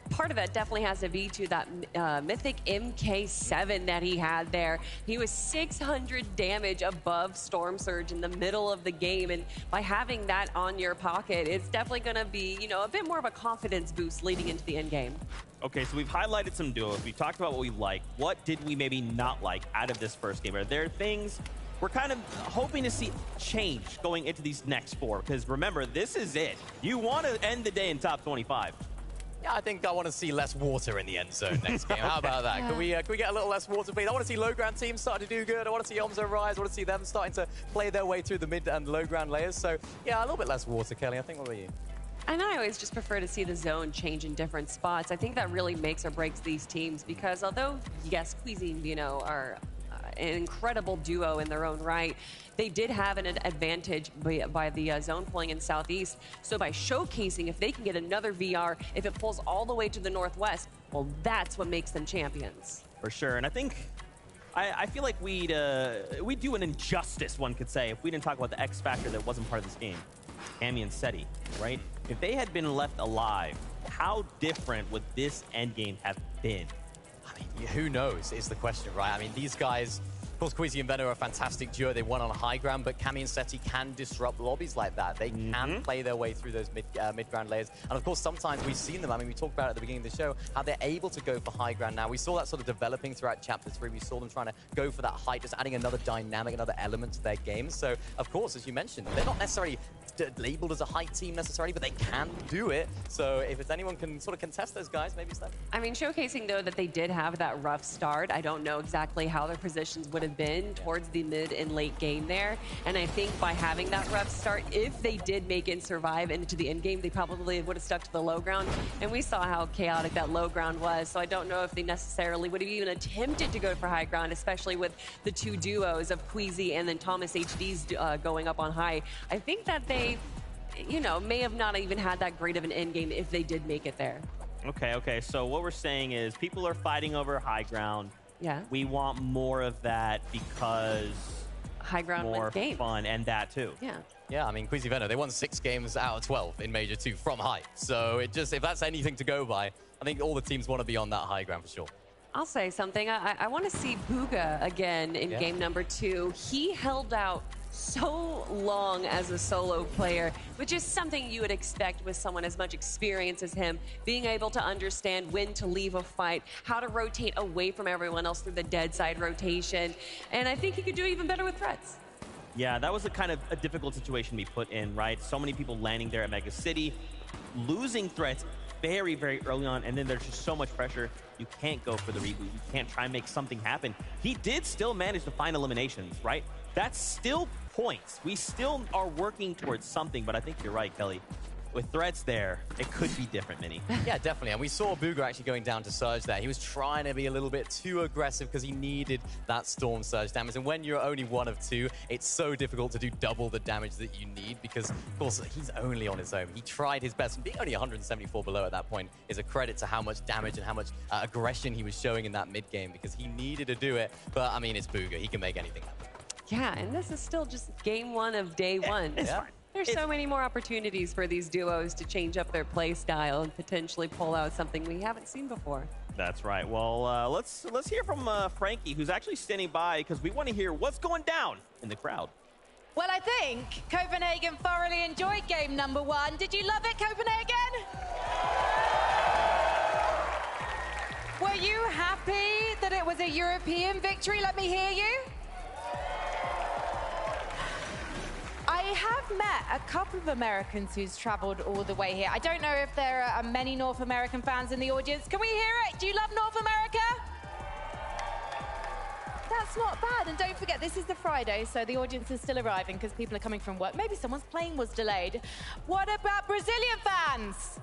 part of that definitely has to be to that mythic MK7 that he had there. He was 600 damage above Storm Surge in the middle of the game, and by having that on your pocket, it's definitely going to be, you know, a bit more of a confidence boost leading into the end game. Okay, so we've highlighted some duos. We've talked about what we like. What did we maybe not like out of this first game? Are there things we're kind of hoping to see change going into these next 4? Because remember, this is it. You want to end the day in top 25. Yeah, I think I want to see less water in the end zone next game. How about that? Yeah. Can we get a little less water, please? I want to see low ground teams starting to do good. I want to see Omzo rise. I want to see them starting to play their way through the mid and low ground layers. So, yeah, a little bit less water, Kelly. I think. What about you? And I always just prefer to see the zone change in different spots. I think that really makes or breaks these teams because although, yes, Queasy and Vino are an incredible duo in their own right, they did have an advantage by the zone pulling in Southeast. So by showcasing, if they can get another VR, if it pulls all the way to the Northwest, well, that's what makes them champions. For sure. And I think, I feel like we'd do an injustice, one could say, if we didn't talk about the X factor that wasn't part of this game. Cammy and Seti, right? If they had been left alive, how different would this endgame have been? I mean, who knows is the question, right? I mean, these guys, of course, Queasy and Venom are a fantastic duo. They won on high ground, but Cammy and Seti can disrupt lobbies like that. They can play their way through those mid-ground layers. And of course, sometimes we've seen them. I mean, we talked about it at the beginning of the show, how they're able to go for high ground now. We saw that sort of developing throughout Chapter 3. We saw them trying to go for that height, just adding another dynamic, another element to their game. So, of course, as you mentioned, they're not necessarily labeled as a high team necessarily, but they can do it. So if it's anyone can sort of contest those guys, maybe it's them. I mean, showcasing though that they did have that rough start. I don't know exactly how their positions would have been towards the mid and late game there. And I think by having that rough start, if they did make it survive into the end game, they probably would have stuck to the low ground. And we saw how chaotic that low ground was. So I don't know if they necessarily would have even attempted to go for high ground, especially with the two duos of Queasy and then Thomas HD's going up on high. I think that they, you know, may have not even had that great of an end game if they did make it there. Okay. So what we're saying is people are fighting over high ground. Yeah. We want more of that because high ground more wins games. Fun and that too. Yeah. Yeah, I mean, Queasy Venom, they won 6 games out of 12 in Major 2 from high. So it just, if that's anything to go by, I think all the teams want to be on that high ground for sure. I'll say something. I want to see Booga again in game number 2. He held out so long as a solo player, which is something you would expect with someone as much experience as him, being able to understand when to leave a fight, how to rotate away from everyone else through the dead side rotation. And I think he could do even better with threats. Yeah, that was a kind of a difficult situation to be put in, right? So many people landing there at Mega City, losing threats very, very early on, and then there's just so much pressure. You can't go for the reboot. You can't try and make something happen. He did still manage to find eliminations, right? That's still points. We still are working towards something, but I think you're right, Kelly. with threats there, it could be different, Mini. Yeah, definitely. And we saw Booga actually going down to Surge there. He was trying to be a little bit too aggressive because he needed that Storm Surge damage. And when you're only 1 of 2, it's so difficult to do double the damage that you need because, of course, he's only on his own. He tried his best. And being only 174 below at that point is a credit to how much damage and how much aggression he was showing in that mid game because he needed to do it. But, I mean, it's Booga. He can make anything happen. Yeah, and this is still just game 1 of day 1. It's fine. There's so many more opportunities for these duos to change up their play style and potentially pull out something we haven't seen before. That's right. Well, let's hear from Frankie, who's actually standing by because we want to hear what's going down in the crowd. Well, I think Copenhagen thoroughly enjoyed game number 1. Did you love it, Copenhagen? Were you happy that it was a European victory? Let me hear you. I have met a couple of Americans who's traveled all the way here. I don't know if there are many North American fans in the audience. Can we hear it? Do you love North America? That's not bad. And don't forget, this is the Friday, so the audience is still arriving because people are coming from work. Maybe someone's plane was delayed. What about Brazilian fans?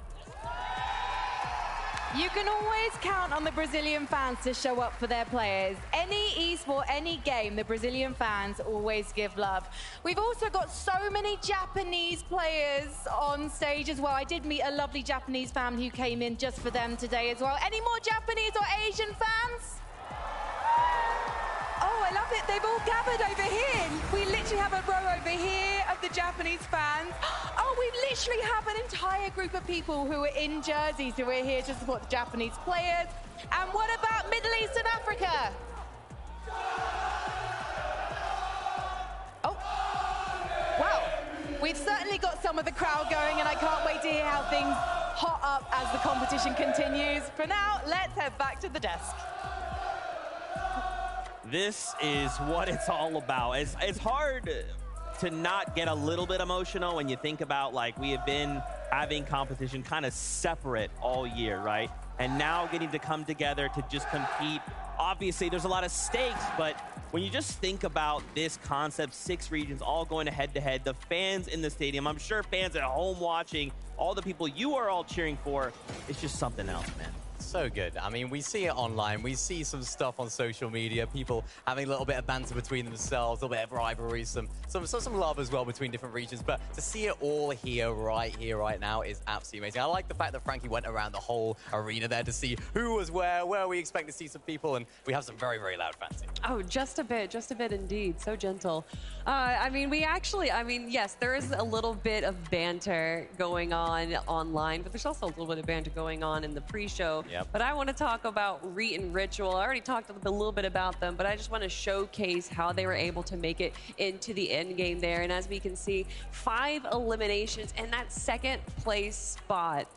You can always count on the Brazilian fans to show up for their players. Any esport, any game, the Brazilian fans always give love. We've also got so many Japanese players on stage as well. I did meet a lovely Japanese family who came in just for them today as well. Any more Japanese or Asian fans? Oh, I love it. They've all gathered over here. We literally have a row over here of the Japanese fans. Oh, we literally have an entire group of people who are in jerseys who are here to support the Japanese players. And what about Middle East and Africa? Oh, well, we've certainly got some of the crowd going, and I can't wait to hear how things hot up as the competition continues. For now, let's head back to the desk. This is what it's all about. It's hard to not get a little bit emotional when you think about, like, we have been having competition kind of separate all year, right? And now getting to come together to just compete. Obviously, there's a lot of stakes, but when you just think about this concept, 6 regions all going head-to-head, the fans in the stadium, I'm sure fans at home watching, all the people you are all cheering for, it's just something else, man. So good. I mean, we see it online. We see some stuff on social media, people having a little bit of banter between themselves, a little bit of rivalry, some love as well between different regions. But to see it all here right now is absolutely amazing. I like the fact that Frankie went around the whole arena there to see who was where we expect to see some people, and we have some very, very loud fans here. Oh, just a bit indeed. So gentle. I mean, yes, there is a little bit of banter going on online, but there's also a little bit of banter going on in the pre-show. Yep. But I want to talk about Reet and Ritual. I already talked a little bit about them, but I just want to showcase how they were able to make it into the end game there. And as we can see, 5 eliminations and that 2nd place spot.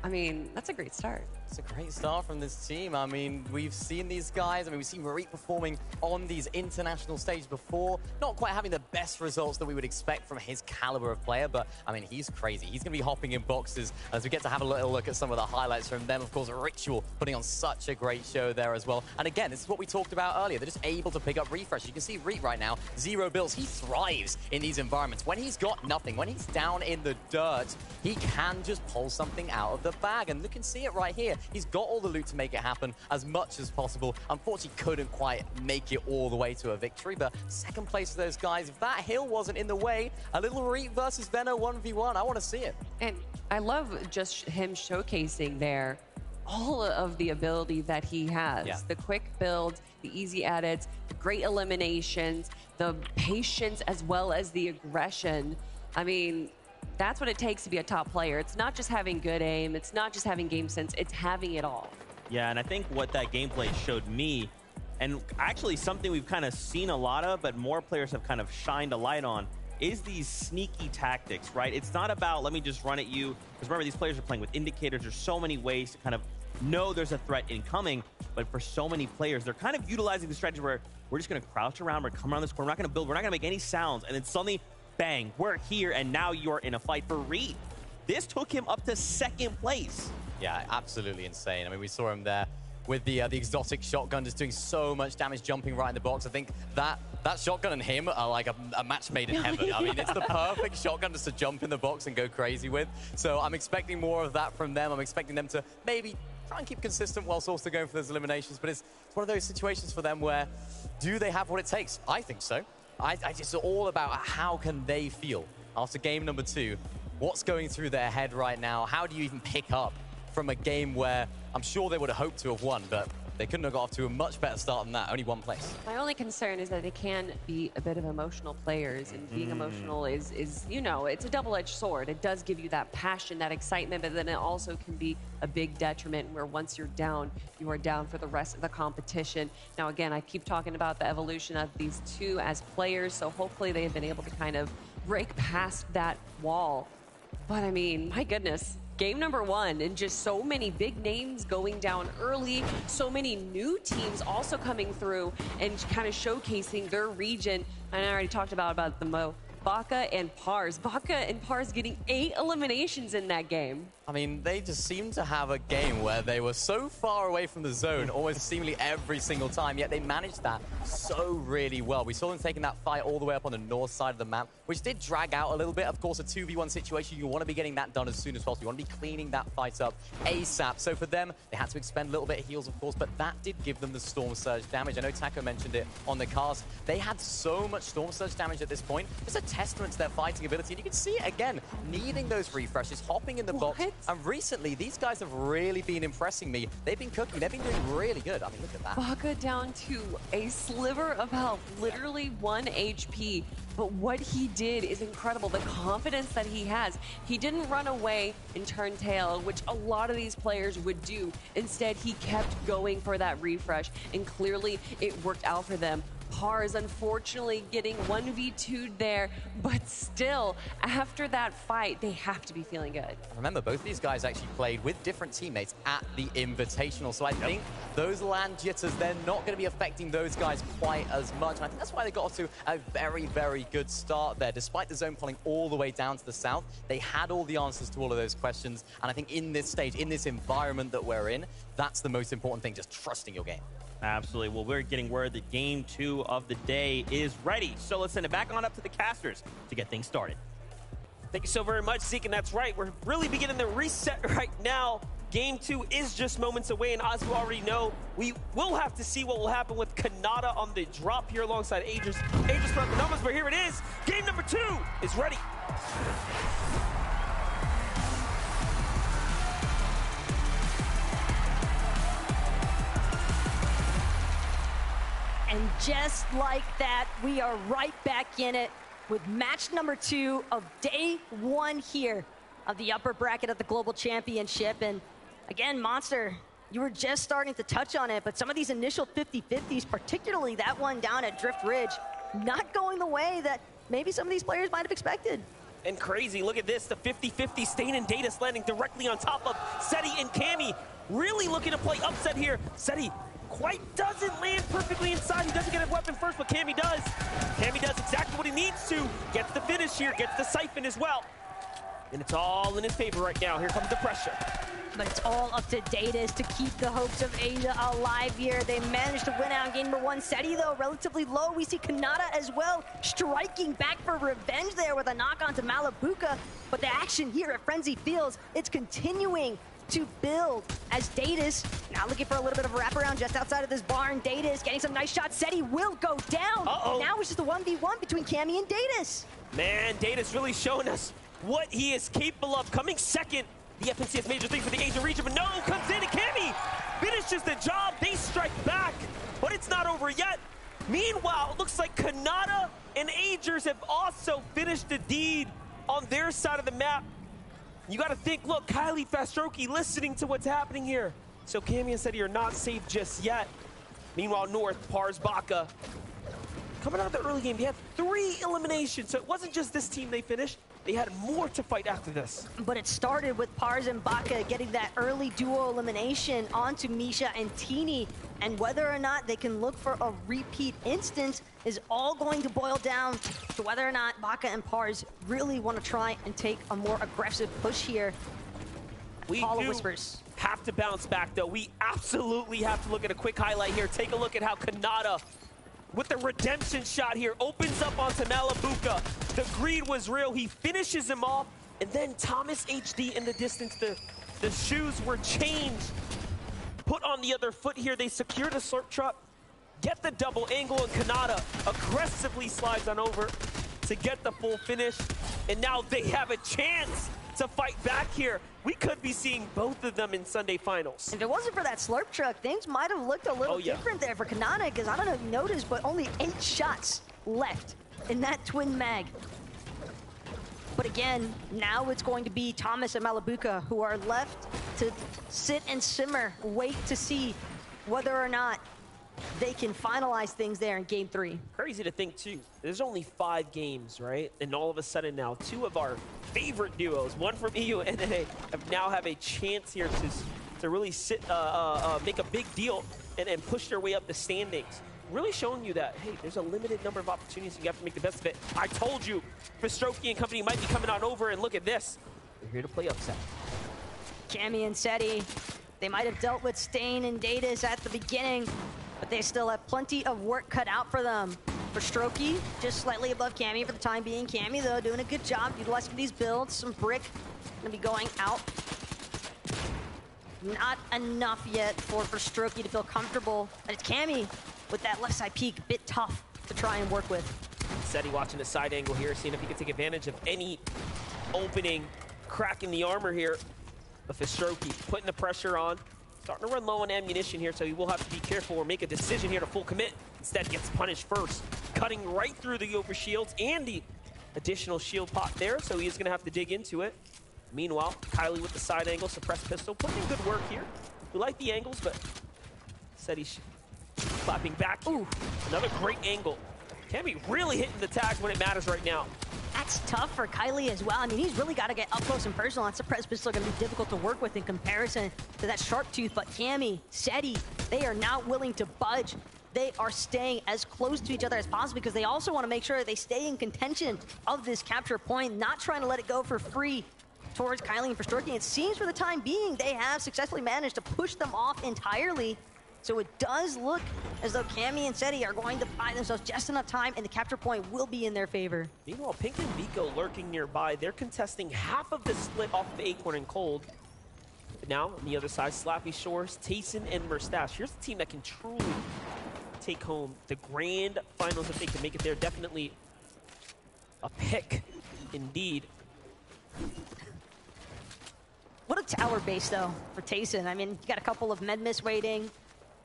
I mean, that's a great start. It's a great start from this team. I mean, we've seen these guys. I mean, we've seen Reet performing on these international stages before. Not quite having the best results that we would expect from his caliber of player, but, I mean, he's crazy. He's going to be hopping in boxes as we get to have a little look at some of the highlights from them. Of course, Ritual putting on such a great show there as well. And again, this is what we talked about earlier. They're just able to pick up refresh. You can see Reet right now, 0 builds. He thrives in these environments. When he's got nothing, when he's down in the dirt, he can just pull something out of the bag. And you can see it right here. He's got all the loot to make it happen as much as possible. Unfortunately, couldn't quite make it all the way to a victory, but 2nd place for those guys. If that hill wasn't in the way, a little Reet versus Veno 1v1, I want to see it. And I love just him showcasing there all of the ability that he has. Yeah. The quick build, the easy edits, the great eliminations, the patience as well as the aggression. I mean, that's what it takes to be a top player. It's not just having good aim. It's not just having game sense. It's having it all. Yeah, and I think what that gameplay showed me, and actually something we've kind of seen a lot of, but more players have kind of shined a light on, is these sneaky tactics, right? It's not about, let me just run at you, because remember, these players are playing with indicators. There's so many ways to kind of know there's a threat incoming, but for so many players, they're kind of utilizing the strategy where we're just going to crouch around, we're going to come around this corner, we're not going to build, we're not going to make any sounds, and then suddenly, bang, we're here, and now you're in a fight. For Reet, this took him up to 2nd place. Yeah, absolutely insane. I mean, we saw him there with the exotic shotgun, just doing so much damage, jumping right in the box. I think that shotgun and him are like a match made in heaven. I mean, it's the perfect shotgun just to jump in the box and go crazy with. So I'm expecting more of that from them. I'm expecting them to maybe try and keep consistent whilst also going for those eliminations. But it's one of those situations for them where, do they have what it takes? I think so. It's all about how can they feel after game number 2. What's going through their head right now? How do you even pick up from a game where I'm sure they would have hoped to have won, but they couldn't have got off to a much better start than that, only one place. My only concern is that they can be a bit of emotional players, and being emotional is, you know, it's a double-edged sword. It does give you that passion, that excitement, but then it also can be a big detriment where once you're down, you are down for the rest of the competition. Now, again, I keep talking about the evolution of these two as players, so hopefully they have been able to kind of break past that wall. But I mean, my goodness. Game number 1, and just so many big names going down early, so many new teams also coming through and kind of showcasing their region. And I already talked about the Mo. Baka and Pars. Baka and Pars getting 8 eliminations in that game. I mean, they just seemed to have a game where they were so far away from the zone almost seemingly every single time, yet they managed that so really well. We saw them taking that fight all the way up on the north side of the map, which did drag out a little bit. Of course, a 2v1 situation, you want to be getting that done as soon as possible. You want to be cleaning that fight up ASAP. So for them, they had to expend a little bit of heals, of course, but that did give them the Storm Surge damage. I know Taco mentioned it on the cast. They had so much Storm Surge damage at this point. It's a testament to their fighting ability, and you can see it again, needing those refreshes, hopping in the box. And recently, these guys have really been impressing me. They've been cooking. They've been doing really good. I mean, look at that. Baka down to a sliver of health, literally 1 HP. But what he did is incredible. The confidence that he has. He didn't run away and turn tail, which a lot of these players would do. Instead, he kept going for that refresh, and clearly it worked out for them. Pars unfortunately getting 1v2'd there, but still, after that fight, they have to be feeling good. Remember, both these guys actually played with different teammates at the Invitational, so I think those land jitters, they're not going to be affecting those guys quite as much. And I think that's why they got off to a very, very good start there. Despite the zone pulling all the way down to the south, they had all the answers to all of those questions. And I think in this stage, in this environment that we're in, that's the most important thing, just trusting your game. Absolutely. Well, we're getting word that game 2 of the day is ready. So let's send it back on up to the casters to get things started. Thank you so very much, Zeke, and that's right. We're really beginning the reset right now. Game 2 is just moments away, and as we already know, we will have to see what will happen with Kanata on the drop here alongside Aegis. Aegis put up the numbers, but here it is. Game number 2 is ready. And just like that, we are right back in it with match number 2 of day 1 here of the upper bracket of the Global Championship. And again, Monster, you were just starting to touch on it, but some of these initial 50-50s, particularly that one down at Drift Ridge, not going the way that maybe some of these players might have expected. And crazy, look at this, the 50-50 Stain and Datus landing directly on top of Seti and Cammy. Really looking to play upset here. Seti quite doesn't land perfectly inside. He doesn't get a weapon first, but Cammy does. Cammy does exactly what he needs to. Gets the finish here, gets the siphon as well. And it's all in his favor right now. Here comes the pressure. But it's all up to Datus to keep the hopes of Asia alive here. They managed to win out game number 1. Seti, though, relatively low. We see Kanata as well, striking back for revenge there with a knock onto Malabuka. But the action here at Frenzy Fields, it's continuing to build as Datus now looking for a little bit of a wraparound just outside of this barn. Datus getting some nice shots. Seti will go down. Now it's just a 1v1 between Cammy and Datus. Man, Datus really showing us what he is capable of. Coming second, the FNC has major things for the Asian region, but no, comes in and Cammy finishes the job. They strike back, but it's not over yet. Meanwhile, it looks like Kanata and Agers have also finished the deed on their side of the map. You got to think, look, Kylie Fastroki listening to what's happening here. So Cammy and Seti are not safe just yet. Meanwhile, North, Pars, Baka, coming out of the early game, they had 3 eliminations. So it wasn't just this team they finished. They had more to fight after this. But it started with Pars and Baka getting that early duo elimination onto Misha and Teeny. And whether or not they can look for a repeat instance is all going to boil down to whether or not Baka and Pars really want to try and take a more aggressive push here. We Hollow do whispers. have to bounce back, though. We absolutely have to look at a quick highlight here. Take a look at how Kanata, with the redemption shot here, opens up onto Malabuka. The greed was real. He finishes him off. And then Thomas HD in the distance. The shoes were changed. Put on the other foot here. They secure the slurp truck. Get the double angle, and Kanata aggressively slides on over to get the full finish. And now they have a chance to fight back here. We could be seeing both of them in Sunday finals. If it wasn't for that slurp truck, things might have looked a little different there for Kanata, because I don't know if you noticed, but only 8 shots left in that twin mag. But again, now it's going to be Thomas and Malabuka who are left to sit and simmer, wait to see whether or not they can finalize things there in game 3. Crazy to think, too. There's only 5 games, right? And all of a sudden now, 2 of our favorite duos, one from EU and NA, now have a chance here to really make a big deal and push their way up the standings. Really showing you that, hey, there's a limited number of opportunities, and you have to make the best of it. I told you, Vistroki and company might be coming on over, and look at this. They're here to play upset. Cammy and Seti, they might have dealt with Stain and Datus at the beginning, but they still have plenty of work cut out for them. Vistroki, just slightly above Cammy for the time being. Cammy, though, doing a good job utilizing these builds. Some brick gonna be going out. Not enough yet for Vistroki to feel comfortable. But it's Cammy with that left side peek, a bit tough to try and work with. Seti watching the side angle here, seeing if he can take advantage of any opening, cracking the armor here. But Vistroki putting the pressure on. Starting to run low on ammunition here, so he will have to be careful or make a decision here to full commit. Instead, gets punished first, cutting right through the over shields and the additional shield pot there, so he is going to have to dig into it. Meanwhile, Kylie with the side angle, suppressed pistol, putting in good work here. We like the angles, but Seti's clapping back. Ooh, another great angle. Cammy really hitting the tags when it matters right now. That's tough for Kylie as well. I mean, he's really got to get up close and personal. That suppressed pistol going to be difficult to work with in comparison to that sharp tooth. But Cammy, Seti, they are not willing to budge. They are staying as close to each other as possible because they also want to make sure that they stay in contention of this capture point, not trying to let it go for free towards Kylie and Vistroki. It seems for the time being they have successfully managed to push them off entirely. So it does look as though Cammy and Seti are going to buy themselves just enough time, and the capture point will be in their favor. Meanwhile, Pink and Vico lurking nearby. They're contesting half of the split off of Acorn and Cold. But now, on the other side, Slappy Shores, Tyson, and Merstache. Here's a team that can truly take home the grand finals if they can make it there. Definitely a pick, indeed. What a tower base, though, for Tyson. I mean, you got a couple of med miss waiting,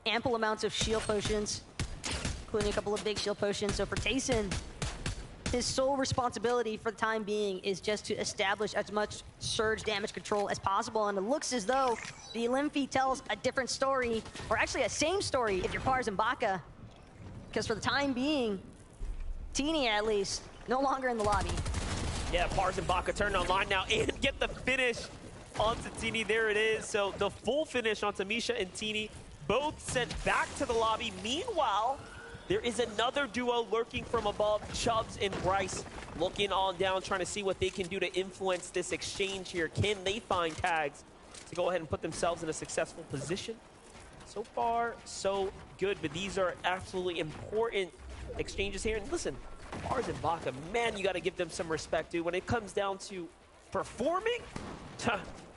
ample amounts of shield potions, including a couple of big shield potions. So for Tyson, his sole responsibility for the time being is just to establish as much surge damage control as possible. And it looks as though the Limfi tells a different story, or actually a same story if you're Pars and Baka. Because for the time being, Teeny at least, no longer in the lobby. Yeah, Pars and Baka turned online now and get the finish onto Teeny. There it is. So the full finish onto Misha and Teeny, both sent back to the lobby. Meanwhile, there is another duo lurking from above, Chubbs and Bryce, looking on down, trying to see what they can do to influence this exchange here. Can they find tags to go ahead and put themselves in a successful position? So far, so good, but these are absolutely important exchanges here. And listen, Pars and Baka, man, you got to give them some respect, dude. When it comes down to performing,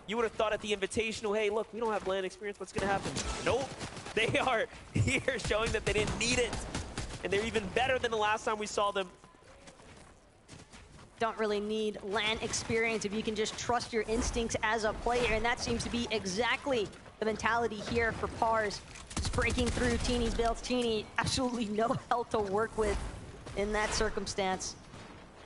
you would have thought at the Invitational, hey, look, we don't have LAN experience. What's going to happen? Nope. They are here showing that they didn't need it. And they're even better than the last time we saw them. Don't really need LAN experience if you can just trust your instincts as a player. And that seems to be exactly the mentality here for Pars. Just breaking through Teeny's builds. Teeny, absolutely no health to work with in that circumstance.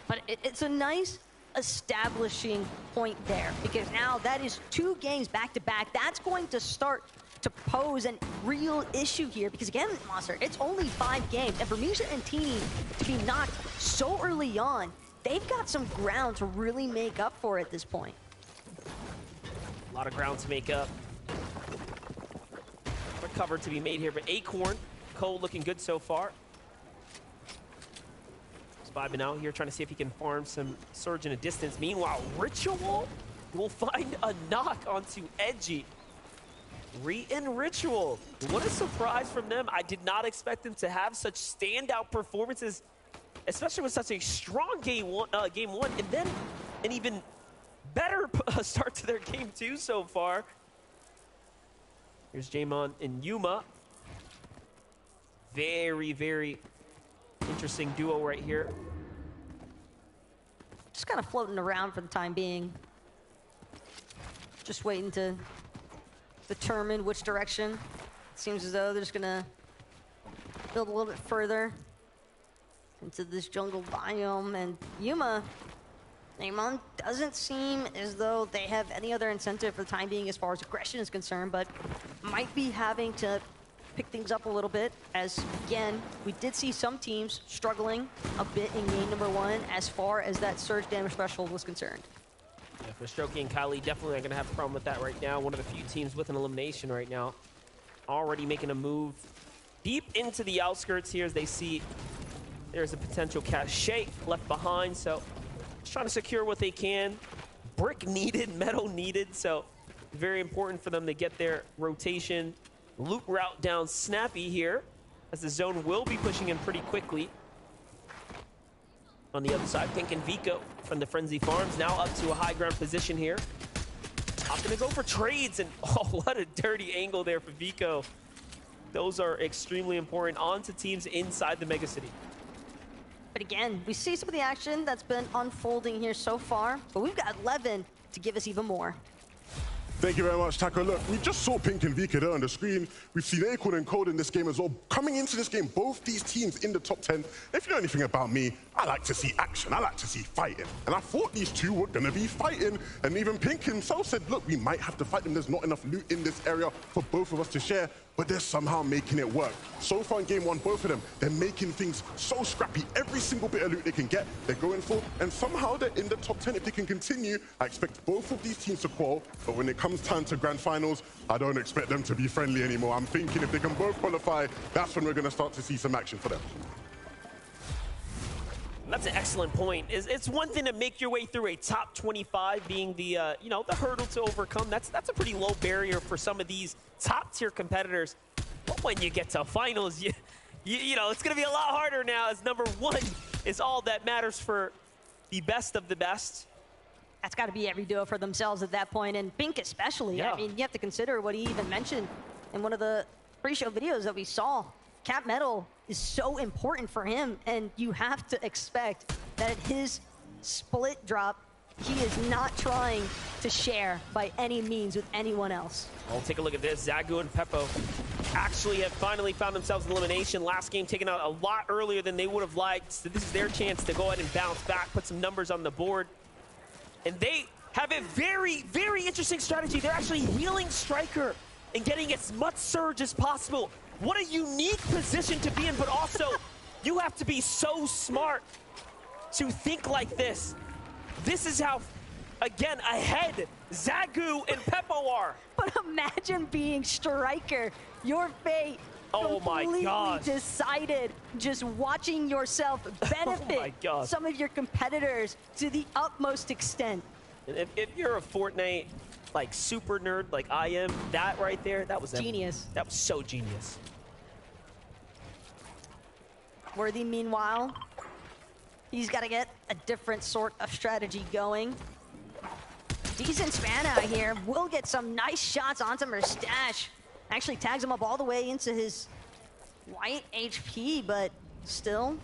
But it's a nice establishing point there, because now that is 2 games back-to-back. That's going to start to pose a real issue here, because again, Monster, it's only 5 games, and for Misha and Teeny to be knocked so early on, they've got some ground to really make up for at this point. A lot of ground to make up. Recover to be made here, but Acorn, Cole looking good so far. Vibing out here, trying to see if he can farm some surge in a distance. Meanwhile, Ritual will find a knock onto Edgy. Re and Ritual. What a surprise from them. I did not expect them to have such standout performances, especially with such a strong game one, and then an even better start to their game two so far. Here's Jamon and Yuma. Very, very interesting duo right here. Just kind of floating around for the time being. Just waiting to determine which direction. Seems as though they're just gonna build a little bit further into this jungle biome. And Yuma, Neymon, doesn't seem as though they have any other incentive for the time being as far as aggression is concerned, but might be having to pick things up a little bit, as again, we did see some teams struggling a bit in game number one as far as that surge damage threshold was concerned. Yeah, for Strokey and Kylie, definitely not going to have a problem with that right now. One of the few teams with an elimination right now. Already making a move deep into the outskirts here as they see there's a potential cache left behind. So just trying to secure what they can. Brick needed, metal needed. So very important for them to get their rotation loop route down snappy here, as the zone will be pushing in pretty quickly. On the other side, Pink and Vico from the Frenzy Farms now up to a high ground position here. I'm gonna go for trades, and oh, what a dirty angle there for Vico. Those are extremely important onto teams inside the Mega City. But again, we see some of the action that's been unfolding here so far, but we've got 11 to give us even more. Thank you very much, Taco. Look, we just saw Pink and Vika there on the screen. We've seen Acorn and Code in this game as well. Coming into this game, both these teams in the top 10. If you know anything about me, I like to see action. I like to see fighting. And I thought these two were going to be fighting. And even Pink himself said, look, we might have to fight them. There's not enough loot in this area for both of us to share. But they're somehow making it work. So far in game one, both of them, they're making things so scrappy. Every single bit of loot they can get, they're going for. And somehow they're in the top 10. If they can continue, I expect both of these teams to qual. But when it comes time to grand finals, I don't expect them to be friendly anymore. I'm thinking if they can both qualify, that's when we're going to start to see some action for them. That's an excellent point. It's one thing to make your way through a top 25 being the the hurdle to overcome. That's a pretty low barrier for some of these top tier competitors. But when you get to finals, you know it's going to be a lot harder now, as number one is all that matters for the best of the best. That's got to be every duo for themselves at that point, and Pink especially. Yeah. I mean, you have to consider what he even mentioned in one of the pre-show videos that we saw. Cap Metal is so important for him, and you have to expect that at his split drop, he is not trying to share by any means with anyone else. Well, take a look at this. Zagu and Peppo actually have finally found themselves in elimination. Last game taken out a lot earlier than they would have liked. So this is their chance to go ahead and bounce back, put some numbers on the board. And they have a very, very interesting strategy. They're actually healing Striker and getting as much surge as possible. What a unique position to be in, but also you have to be so smart to think like this. This is how, again, ahead Zagu and Peppo are. But imagine being Striker. Your fate completely decided, just watching yourself benefit some of your competitors to the utmost extent. And if you're a Fortnite like super nerd like I am, that right there, that was genius. That was so genius. Worthy, meanwhile, he's got to get a different sort of strategy going. Decent span out here. Will get some nice shots onto Mustache. Actually tags him up all the way into his white HP, but still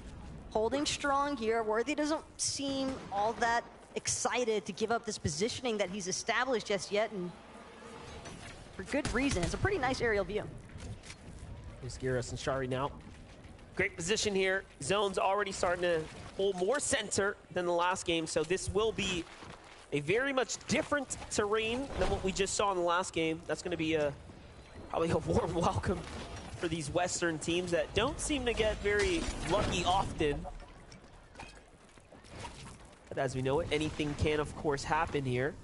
holding strong here. Worthy doesn't seem all that excited to give up this positioning that he's established just yet, and for good reason. It's a pretty nice aerial view. Here's Gyros and Shari now. Great position here. Zone's already starting to hold more center than the last game, so this will be a very much different terrain than what we just saw in the last game. That's going to be probably a warm welcome for these Western teams that don't seem to get very lucky often. But as we know it, anything can, of course, happen here.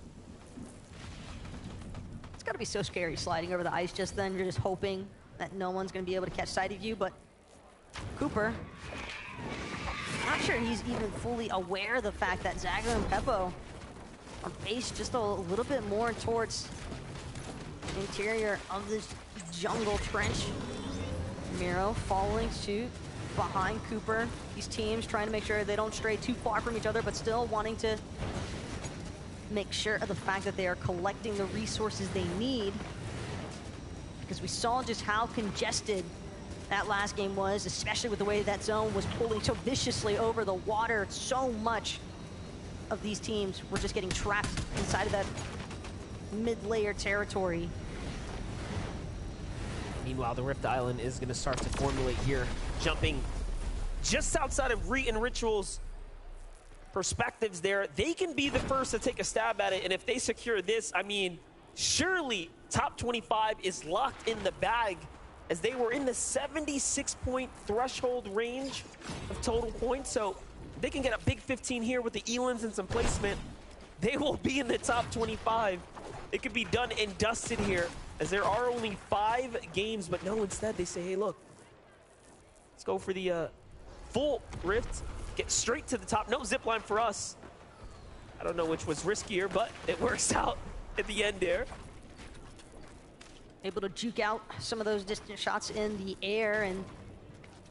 It's got to be so scary sliding over the ice just then. You're just hoping that no one's going to be able to catch sight of you, but Cooper, not sure he's even fully aware of the fact that Zagu and Peppo are based just a little bit more towards the interior of this jungle trench. Miro following suit behind Cooper. These teams trying to make sure they don't stray too far from each other, but still wanting to make sure of the fact that they are collecting the resources they need. Because we saw just how congested that last game was, especially with the way that zone was pulling so viciously over the water. So much of these teams were just getting trapped inside of that mid-layer territory. Meanwhile, the Rift Island is going to start to formulate here, jumping just outside of Re and Ritual's perspectives there. They can be the first to take a stab at it, and if they secure this, I mean, surely top 25 is locked in the bag, as they were in the 76-point threshold range of total points. So they can get a big 15 here with the Elans and some placement. They will be in the top 25. It could be done and dusted here, as there are only 5 games, but no, instead they say, hey, look, let's go for the full Rift, get straight to the top. No zipline for us. I don't know which was riskier, but it works out at the end there. Able to juke out some of those distant shots in the air, and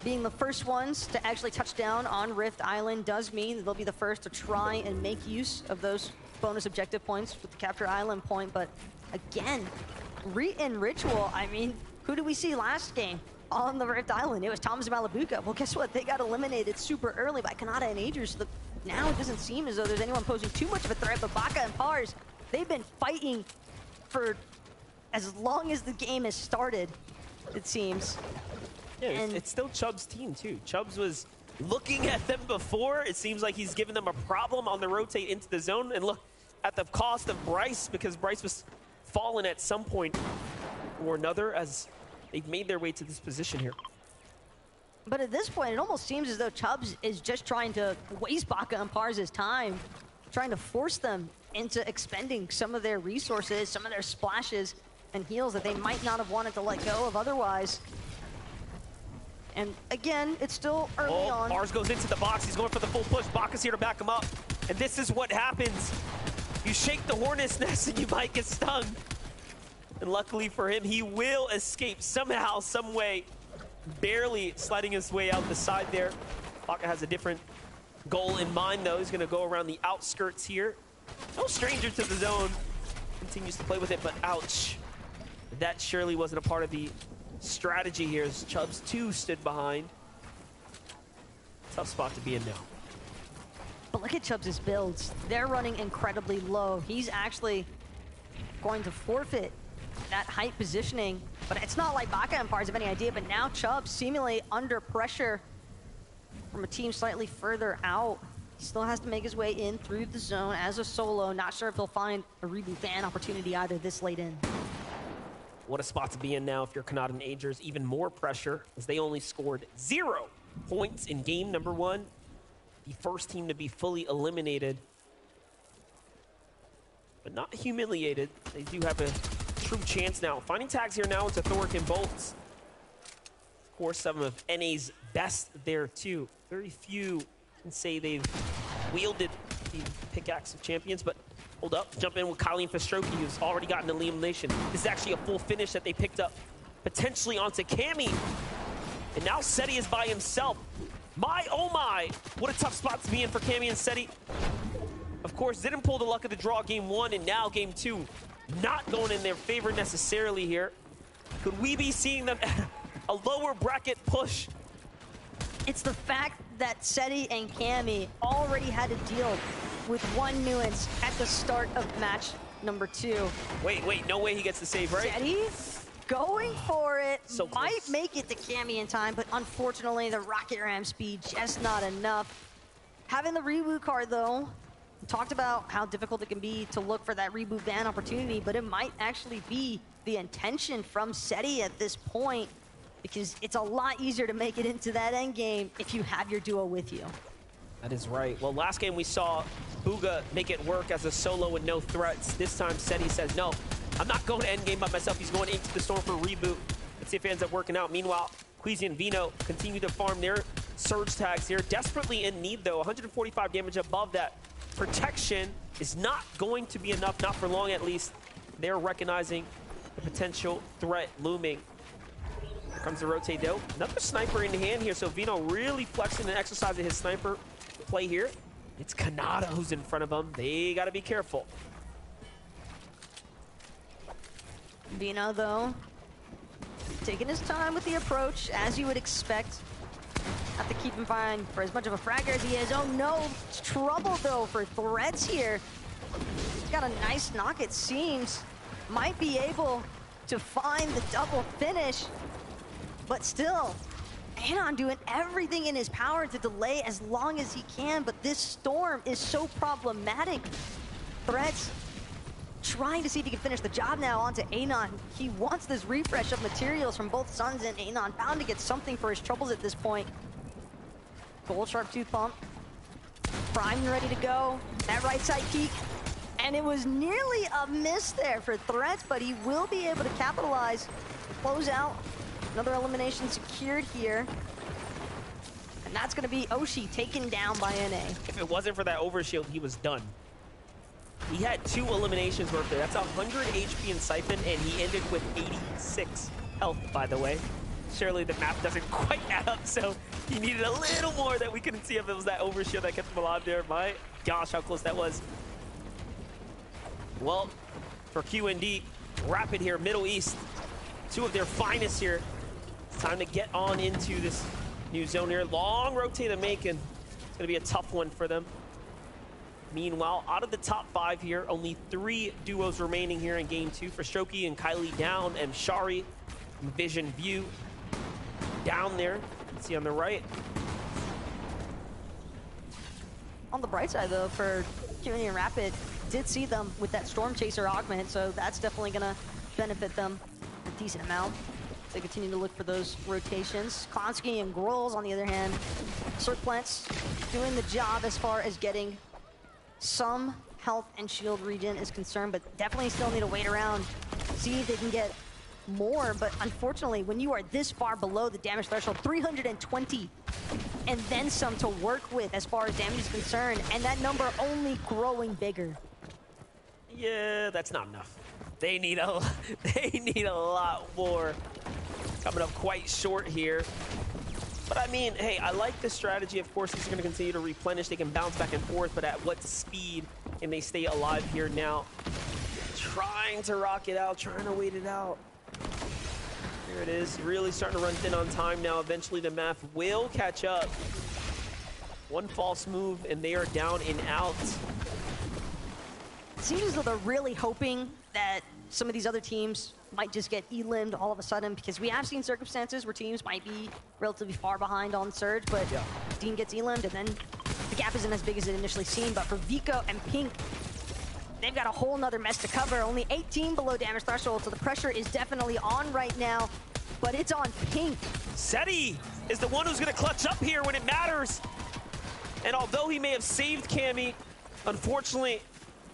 being the first ones to actually touch down on Rift Island does mean that they'll be the first to try and make use of those bonus objective points with the Capture Island point. But again, Re and Ritual, I mean, who did we see last game on the Rift Island? It was Thomas and Malabuka. Well, guess what? They got eliminated super early by Kanata and Agers. So now it doesn't seem as though there's anyone posing too much of a threat, but Baka and Pars, they've been fighting for as long as the game has started, it seems. Yeah, it's still Chubb's team, too. Chubbs was looking at them before. It seems like he's given them a problem on the rotate into the zone. And look, at the cost of Bryce, because Bryce was fallen at some point or another, as they've made their way to this position here. But at this point, it almost seems as though Chubbs is just trying to waste Baka and Pars' time, trying to force them into expending some of their resources, some of their splashes and heals that they might not have wanted to let go of otherwise. And again, it's still early on. Pars goes into the box. He's going for the full push. Baka's here to back him up. And this is what happens. You shake the hornet's nest and you might get stung. And luckily for him, he will escape somehow, some way, barely sliding his way out the side there. Baka has a different goal in mind, though. He's going to go around the outskirts here. No stranger to the zone. Continues to play with it, but ouch. That surely wasn't a part of the strategy here, as Chubbs 2 stood behind. Tough spot to be in now. But look at Chubbs' builds. They're running incredibly low. He's actually going to forfeit that height positioning, but it's not like Baka and Pars have any idea. But now Chubbs seemingly under pressure from a team slightly further out. He still has to make his way in through the zone as a solo. Not sure if he'll find a reboot ban opportunity either this late in. What a spot to be in now if you're Kanata and Agers. Even more pressure, as they only scored 0 points in game number 1. The first team to be fully eliminated, but not humiliated. They do have a true chance now. Finding tags here now into Thoric and Bolts. Of course, some of NA's best there too. Very few can say they've wielded the pickaxe of champions, but hold up, jump in with Colleen Fastroki, who's already gotten the elimination. This is actually a full finish that they picked up, potentially onto Cammy. And now Seti is by himself. My, oh my, what a tough spot to be in for Cammy and Seti. Of course, didn't pull the luck of the draw game 1, and now game 2. Not going in their favor necessarily here. Could we be seeing them a lower bracket push? It's the fact that Seti and Cammy already had to deal with one nuance at the start of match number 2. Wait, no way he gets the save, right? Seti going for it, so might make it to Cammy in time, but unfortunately the rocket ram speed just not enough. Having the reboot card though, we talked about how difficult it can be to look for that reboot ban opportunity, but it might actually be the intention from Seti at this point, because it's a lot easier to make it into that end game if you have your duo with you. That is right. Well, last game we saw Booga make it work as a solo with no threats. This time Seti says, no, I'm not going to endgame by myself. He's going into the storm for a reboot. Let's see if it ends up working out. Meanwhile, Queasy and Vino continue to farm their surge tags here. Desperately in need, though. 145 damage above that protection is not going to be enough, not for long at least. They're recognizing the potential threat looming. Here comes the rotate though. Another sniper in hand here, so Vino really flexing and exercising his sniper play here. It's Kanata who's in front of him. They gotta be careful. Vino though, taking his time with the approach, as you would expect. Have to keep in mind for as much of a fragger as he is. Oh no, it's trouble though for Threads here. He's got a nice knock, it seems. Might be able to find the double finish, but still, Anon doing everything in his power to delay as long as he can, but this storm is so problematic. Threads trying to see if he can finish the job now onto Anon. He wants this refresh of materials from both Suns and Anon, bound to get something for his troubles at this point. Gold Sharp Tooth Pump, primed and ready to go. That right side peek, and it was nearly a miss there for Threads, but he will be able to capitalize, close out. Another elimination secured here. And that's gonna be Oshi taken down by NA. If it wasn't for that overshield, he was done. He had 2 eliminations worth there. That's 100 HP in Siphon, and he ended with 86 health, by the way. Surely the map doesn't quite add up, so he needed a little more that we couldn't see if it was that overshield that kept him alive there. My gosh, how close that was. Well, for QND, Rapid here, Middle East, 2 of their finest here. It's time to get on into this new zone here. Long rotate to make, and it's gonna be a tough one for them. Meanwhile, out of the top 5 here, only 3 duos remaining here in game 2 for Stroky and Kylie down, and Shari, Vision View down there. You can see on the right. On the bright side though, for QND and Rapid, did see them with that Storm Chaser augment, so that's definitely gonna benefit them a decent amount. They continue to look for those rotations. Klonsky and Grolls, on the other hand, Circplants doing the job as far as getting some health and shield regen is concerned, but definitely still need to wait around, see if they can get more. But unfortunately, when you are this far below the damage threshold, 320 and then some to work with as far as damage is concerned, and that number only growing bigger. Yeah, that's not enough. They need a lot more. Coming up quite short here. But I mean, hey, I like the strategy. Of course, these are going to continue to replenish. They can bounce back and forth, but at what speed can they stay alive here now? Trying to rock it out, trying to wait it out. There it is, really starting to run thin on time now. Eventually the math will catch up. One false move and they are down and out. It seems as though they're really hoping that some of these other teams might just get elimed all of a sudden, because we have seen circumstances where teams might be relatively far behind on Surge, but Dean gets elimed and then the gap isn't as big as it initially seemed. But for Vico and Pink, they've got a whole nother mess to cover. Only 18 below damage threshold, so the pressure is definitely on right now, but it's on Pink. Seti is the one who's gonna clutch up here when it matters. And although he may have saved Cammy, unfortunately,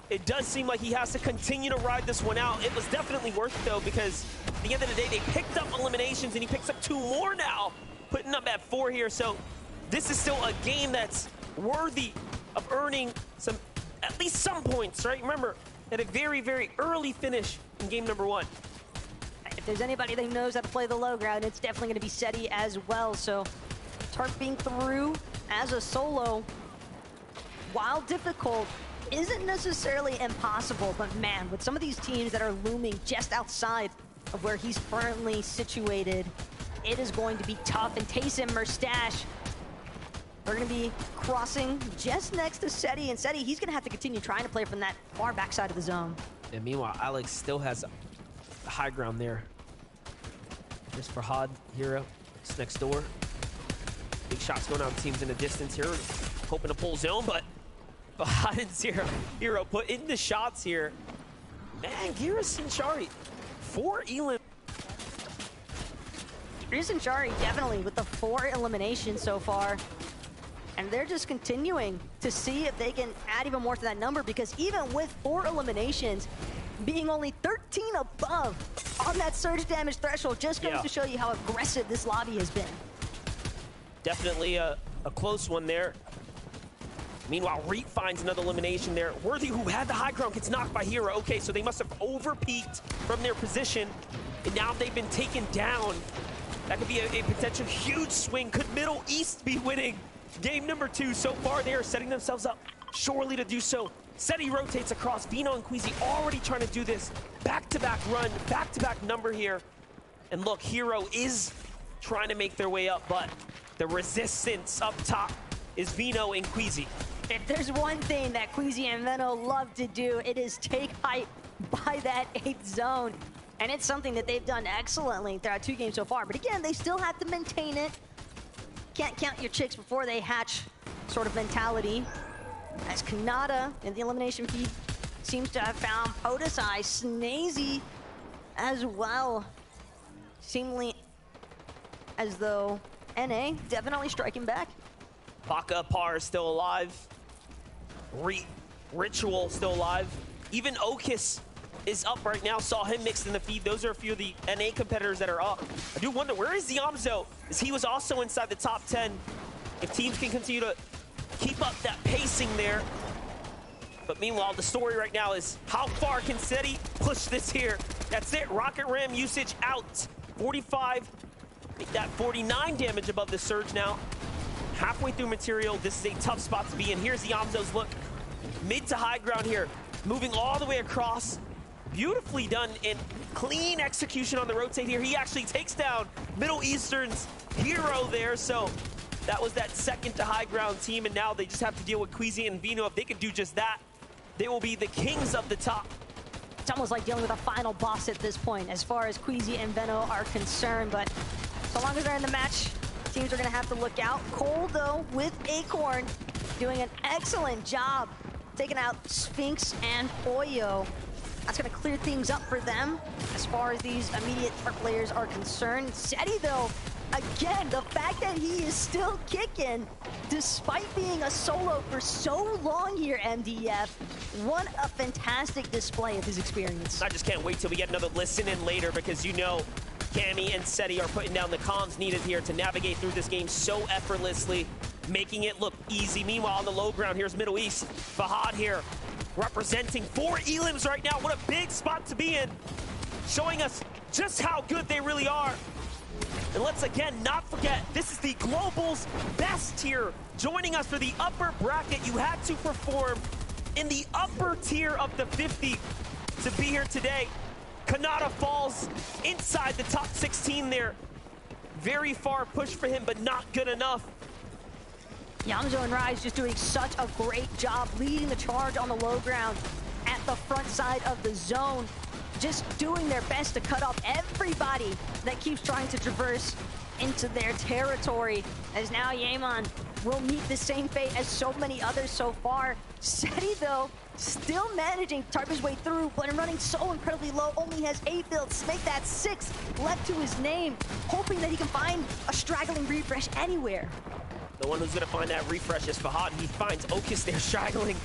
it does seem like he has to continue to ride this one out. It was definitely worth it though, because at the end of the day, they picked up eliminations and he picks up 2 more now, putting up at 4 here. So this is still a game that's worthy of earning some, at least some points, right? Remember, at a very, very early finish in game number 1. If there's anybody that knows how to play the low ground, it's definitely going to be Seti as well. So Tarp being through as a solo, while difficult, isn't necessarily impossible, but man, with some of these teams that are looming just outside of where he's currently situated, it is going to be tough. And Taysom Merstash, they're going to be crossing just next to Seti, and Seti, he's going to have to continue trying to play from that far backside of the zone. And meanwhile, Alex still has the high ground there. Just for Had, Hero, it's next door. Big shots going out, teams in the distance here, hoping to pull zone, but Had and Hero put in the shots here. Man, Geras and Shari, 4 elim. Geras and Shari definitely with the 4 eliminations so far. And they're just continuing to see if they can add even more to that number, because even with 4 eliminations, being only 13 above on that surge damage threshold just goes to show you how aggressive this lobby has been. Definitely a close one there. Meanwhile, Reap finds another elimination there. Worthy, who had the high ground, gets knocked by Hero. Okay, so they must have over-peaked from their position, and now they've been taken down. That could be a potential huge swing. Could Middle East be winning game number 2? So far, they are setting themselves up surely to do so. Seti rotates across. Vino and Queasy already trying to do this. Back-to-back run, back-to-back number here. And look, Hero is trying to make their way up, but the resistance up top is Vino and Queasy. If there's one thing that Queasy and Veno love to do, it is take height by that 8th zone. And it's something that they've done excellently throughout 2 games so far. But again, they still have to maintain it. Can't count your chicks before they hatch sort of mentality. As Kanata in the elimination feed seems to have found Podesai, Snazy as well. Seemingly as though NA definitely striking back. Baka Par is still alive. Ritual still alive. Even Okis is up right now. Saw him mixed in the feed. Those are a few of the NA competitors that are up. I do wonder, where is Yamzo? As he was also inside the top 10. If teams can continue to keep up that pacing there. But meanwhile, the story right now is how far can Seti push this here? That's it. Rocket Ram usage out. 45. Make that 49 damage above the surge now. Halfway through material, this is a tough spot to be in. Here's the Yamzo's look. Mid to high ground here. Moving all the way across. Beautifully done and clean execution on the rotate here. He actually takes down Middle Eastern's Hero there. So that was that second to high ground team. And now they just have to deal with Queasy and Vino. If they can do just that, they will be the kings of the top. It's almost like dealing with a final boss at this point, as far as Queasy and Veno are concerned. But so long as they're in the match, teams are going to have to look out. Cole, though, with Acorn, doing an excellent job taking out Sphinx and Oyo. That's going to clear things up for them as far as these immediate threat players are concerned. Seti, though, again, the fact that he is still kicking despite being a solo for so long here, MDF. What a fantastic display of his experience. I just can't wait till we get another listen in later, because you know Cammy and Seti are putting down the comms needed here to navigate through this game so effortlessly, making it look easy. Meanwhile, on the low ground, here's Middle East. Fahad here, representing 4 elims right now. What a big spot to be in, showing us just how good they really are. And let's again not forget, this is the Global's best tier. Joining us for the upper bracket, you had to perform in the upper tier of the 50 to be here today. Kanata falls inside the top 16 there. Very far push for him, but not good enough. Yamzo and Rise just doing such a great job leading the charge on the low ground at the front side of the zone. Just doing their best to cut off everybody that keeps trying to traverse into their territory. As now Yeman will meet the same fate as so many others so far. Seti, though, still managing to tarp his way through, but running so incredibly low, only has 8 builds, make that 6 left to his name, hoping that he can find a straggling refresh anywhere. The one who's gonna find that refresh is Fahad. He finds Okis there straggling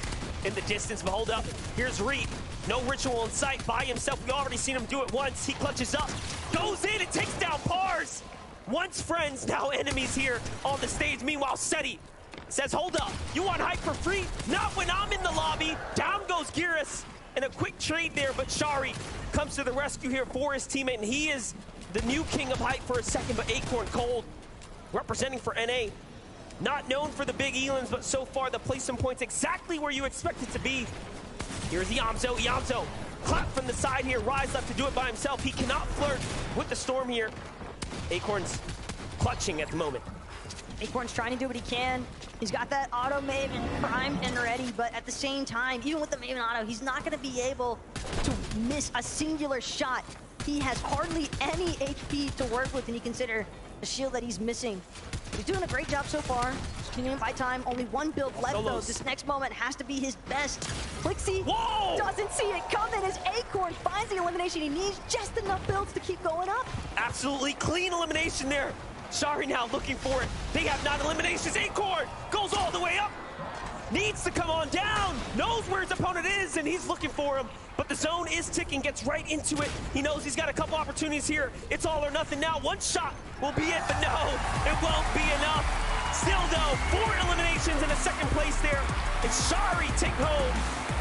in the distance, but hold up, here's Reed. No ritual in sight by himself. We already seen him do it once. He clutches up, goes in and takes down Pars. Once friends, now enemies here on the stage. Meanwhile, Seti says, hold up, you want hype for free? Not when I'm in the lobby. Down goes Girus, and a quick trade there, but Shari comes to the rescue here for his teammate, and he is the new king of hype for a second, but Acorn Cold, representing for NA, not known for the big elims, but so far the placement point's exactly where you expect it to be. Here's Yamzo. Yamzo, clap from the side here. Rise left to do it by himself. He cannot flirt with the storm here. Acorn's clutching at the moment. Acorn's trying to do what he can. He's got that auto Maven primed and ready, but at the same time, even with the Maven auto, he's not going to be able to miss a singular shot. He has hardly any HP to work with when you consider the shield that he's missing. He's doing a great job so far. Continuing by time, only 1 build left though. This next moment has to be his best. Clixie doesn't see it coming as Acorn finds the elimination he needs. Just enough builds to keep going up. Absolutely clean elimination there. Shari now looking for it. They have 9 eliminations. Acorn goes all the way up. Needs to come on down. Knows where his opponent is, and he's looking for him. But the zone is ticking, gets right into it. He knows he's got a couple opportunities here. It's all or nothing now. One shot will be it, but no, it won't be enough. Still though, 4 eliminations in a second place there. And Shari take home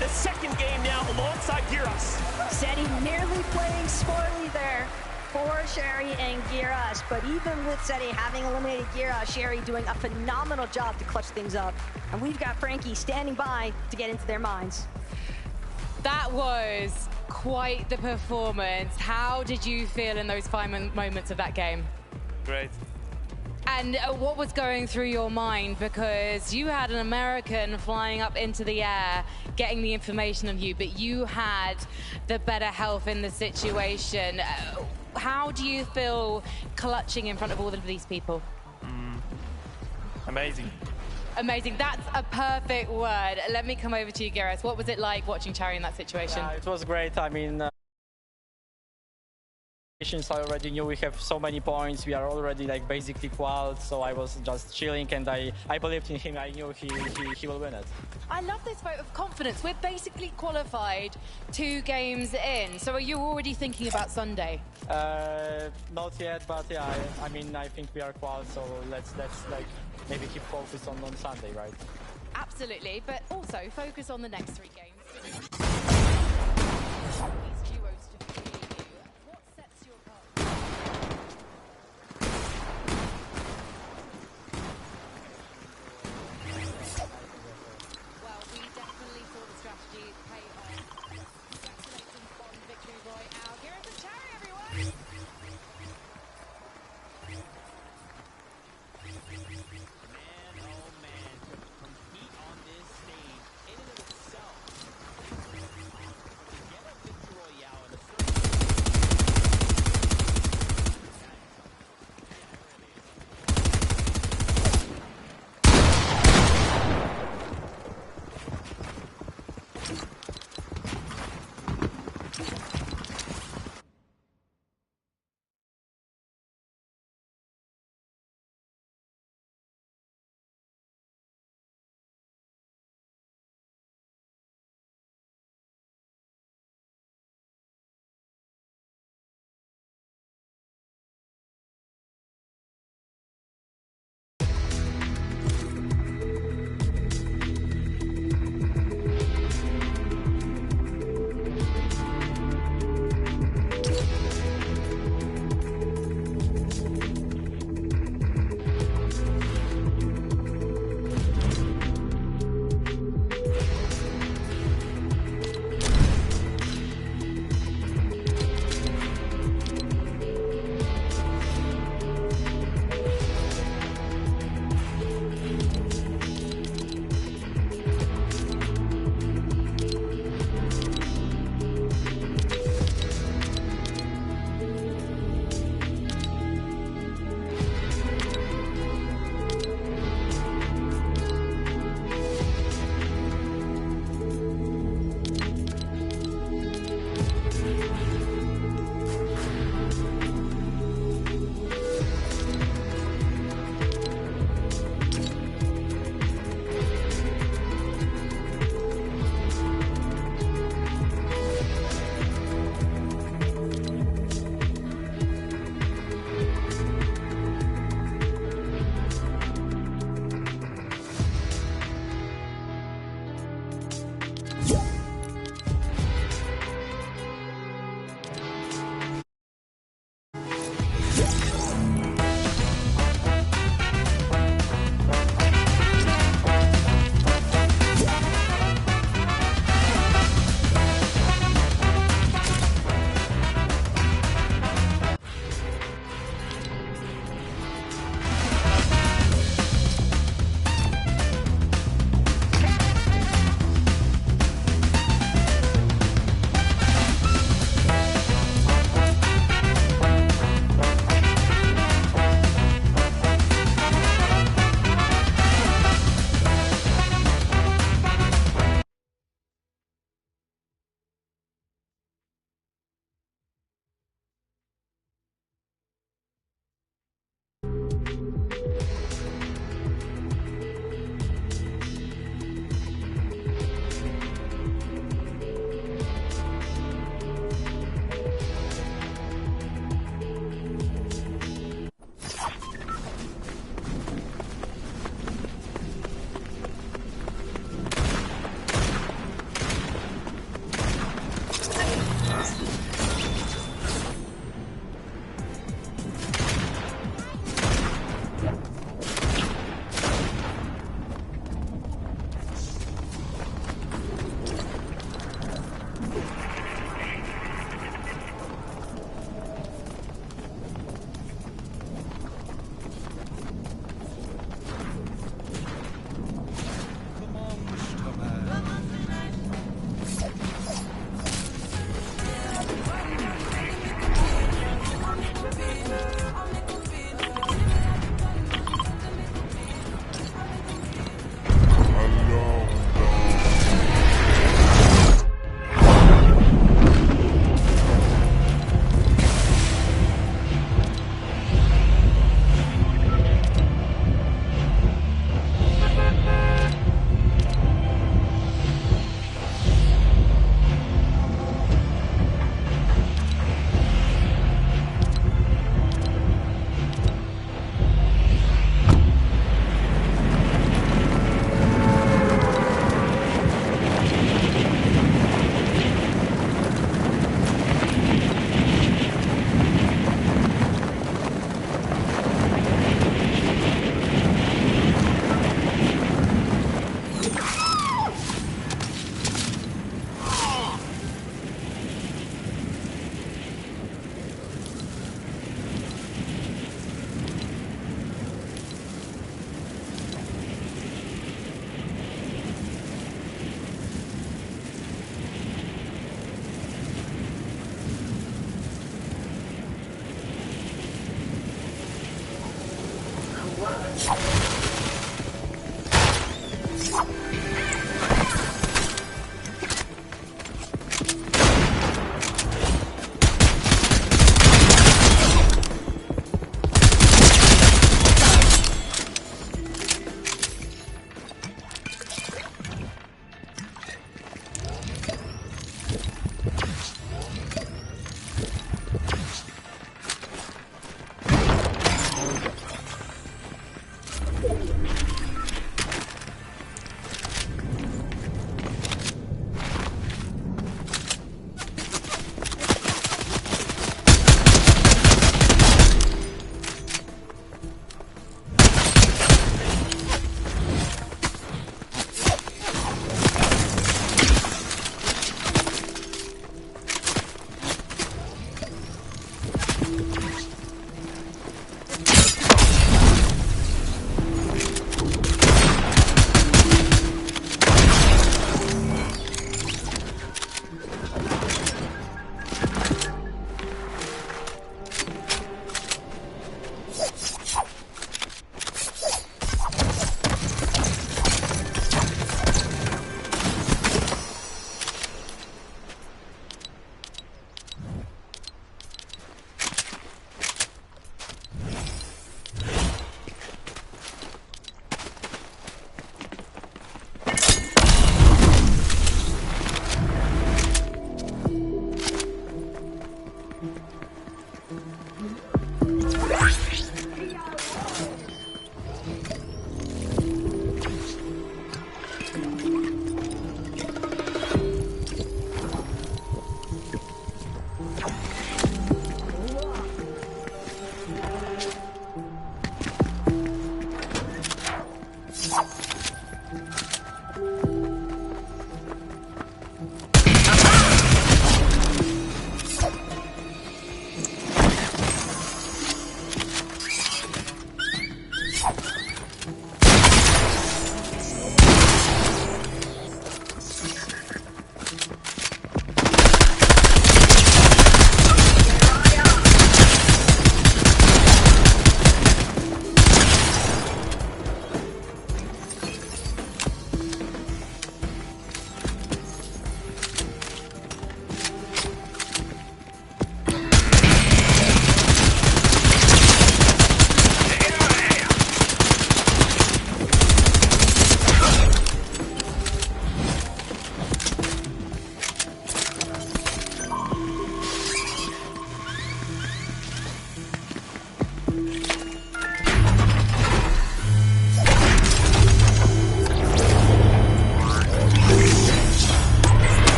the second game now alongside Giras. Seti nearly playing smartly there for Sherry and Giras, but even with Seti having eliminated Giras, Sherry doing a phenomenal job to clutch things up. And we've got Frankie standing by to get into their minds. That was quite the performance. How did you feel in those final moments of that game? Great. And what was going through your mind? Because you had an American flying up into the air, getting the information of you, but you had the better health in the situation. How do you feel clutching in front of all of these people? Amazing. Amazing. That's a perfect word. Let me come over to you, Giras. What was it like watching Chari in that situation? It was great. I mean, I already knew we have so many points. We are already like basically qualified, so I was just chilling and I believed in him. I knew he will win it. I love this vote of confidence. We're basically qualified 2 games in. So are you already thinking about Sunday? Not yet, but yeah, I mean, I think we are qualified, so let's like maybe keep focused on Sunday, right? Absolutely, but also focus on the next 3 games. These duos to free you. What sets you apart? Well, we definitely saw the strategy pay off. Congratulations on victory royale. Here is the Cherry, everyone! Man, oh man, to compete on this stage in and of itself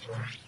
Right.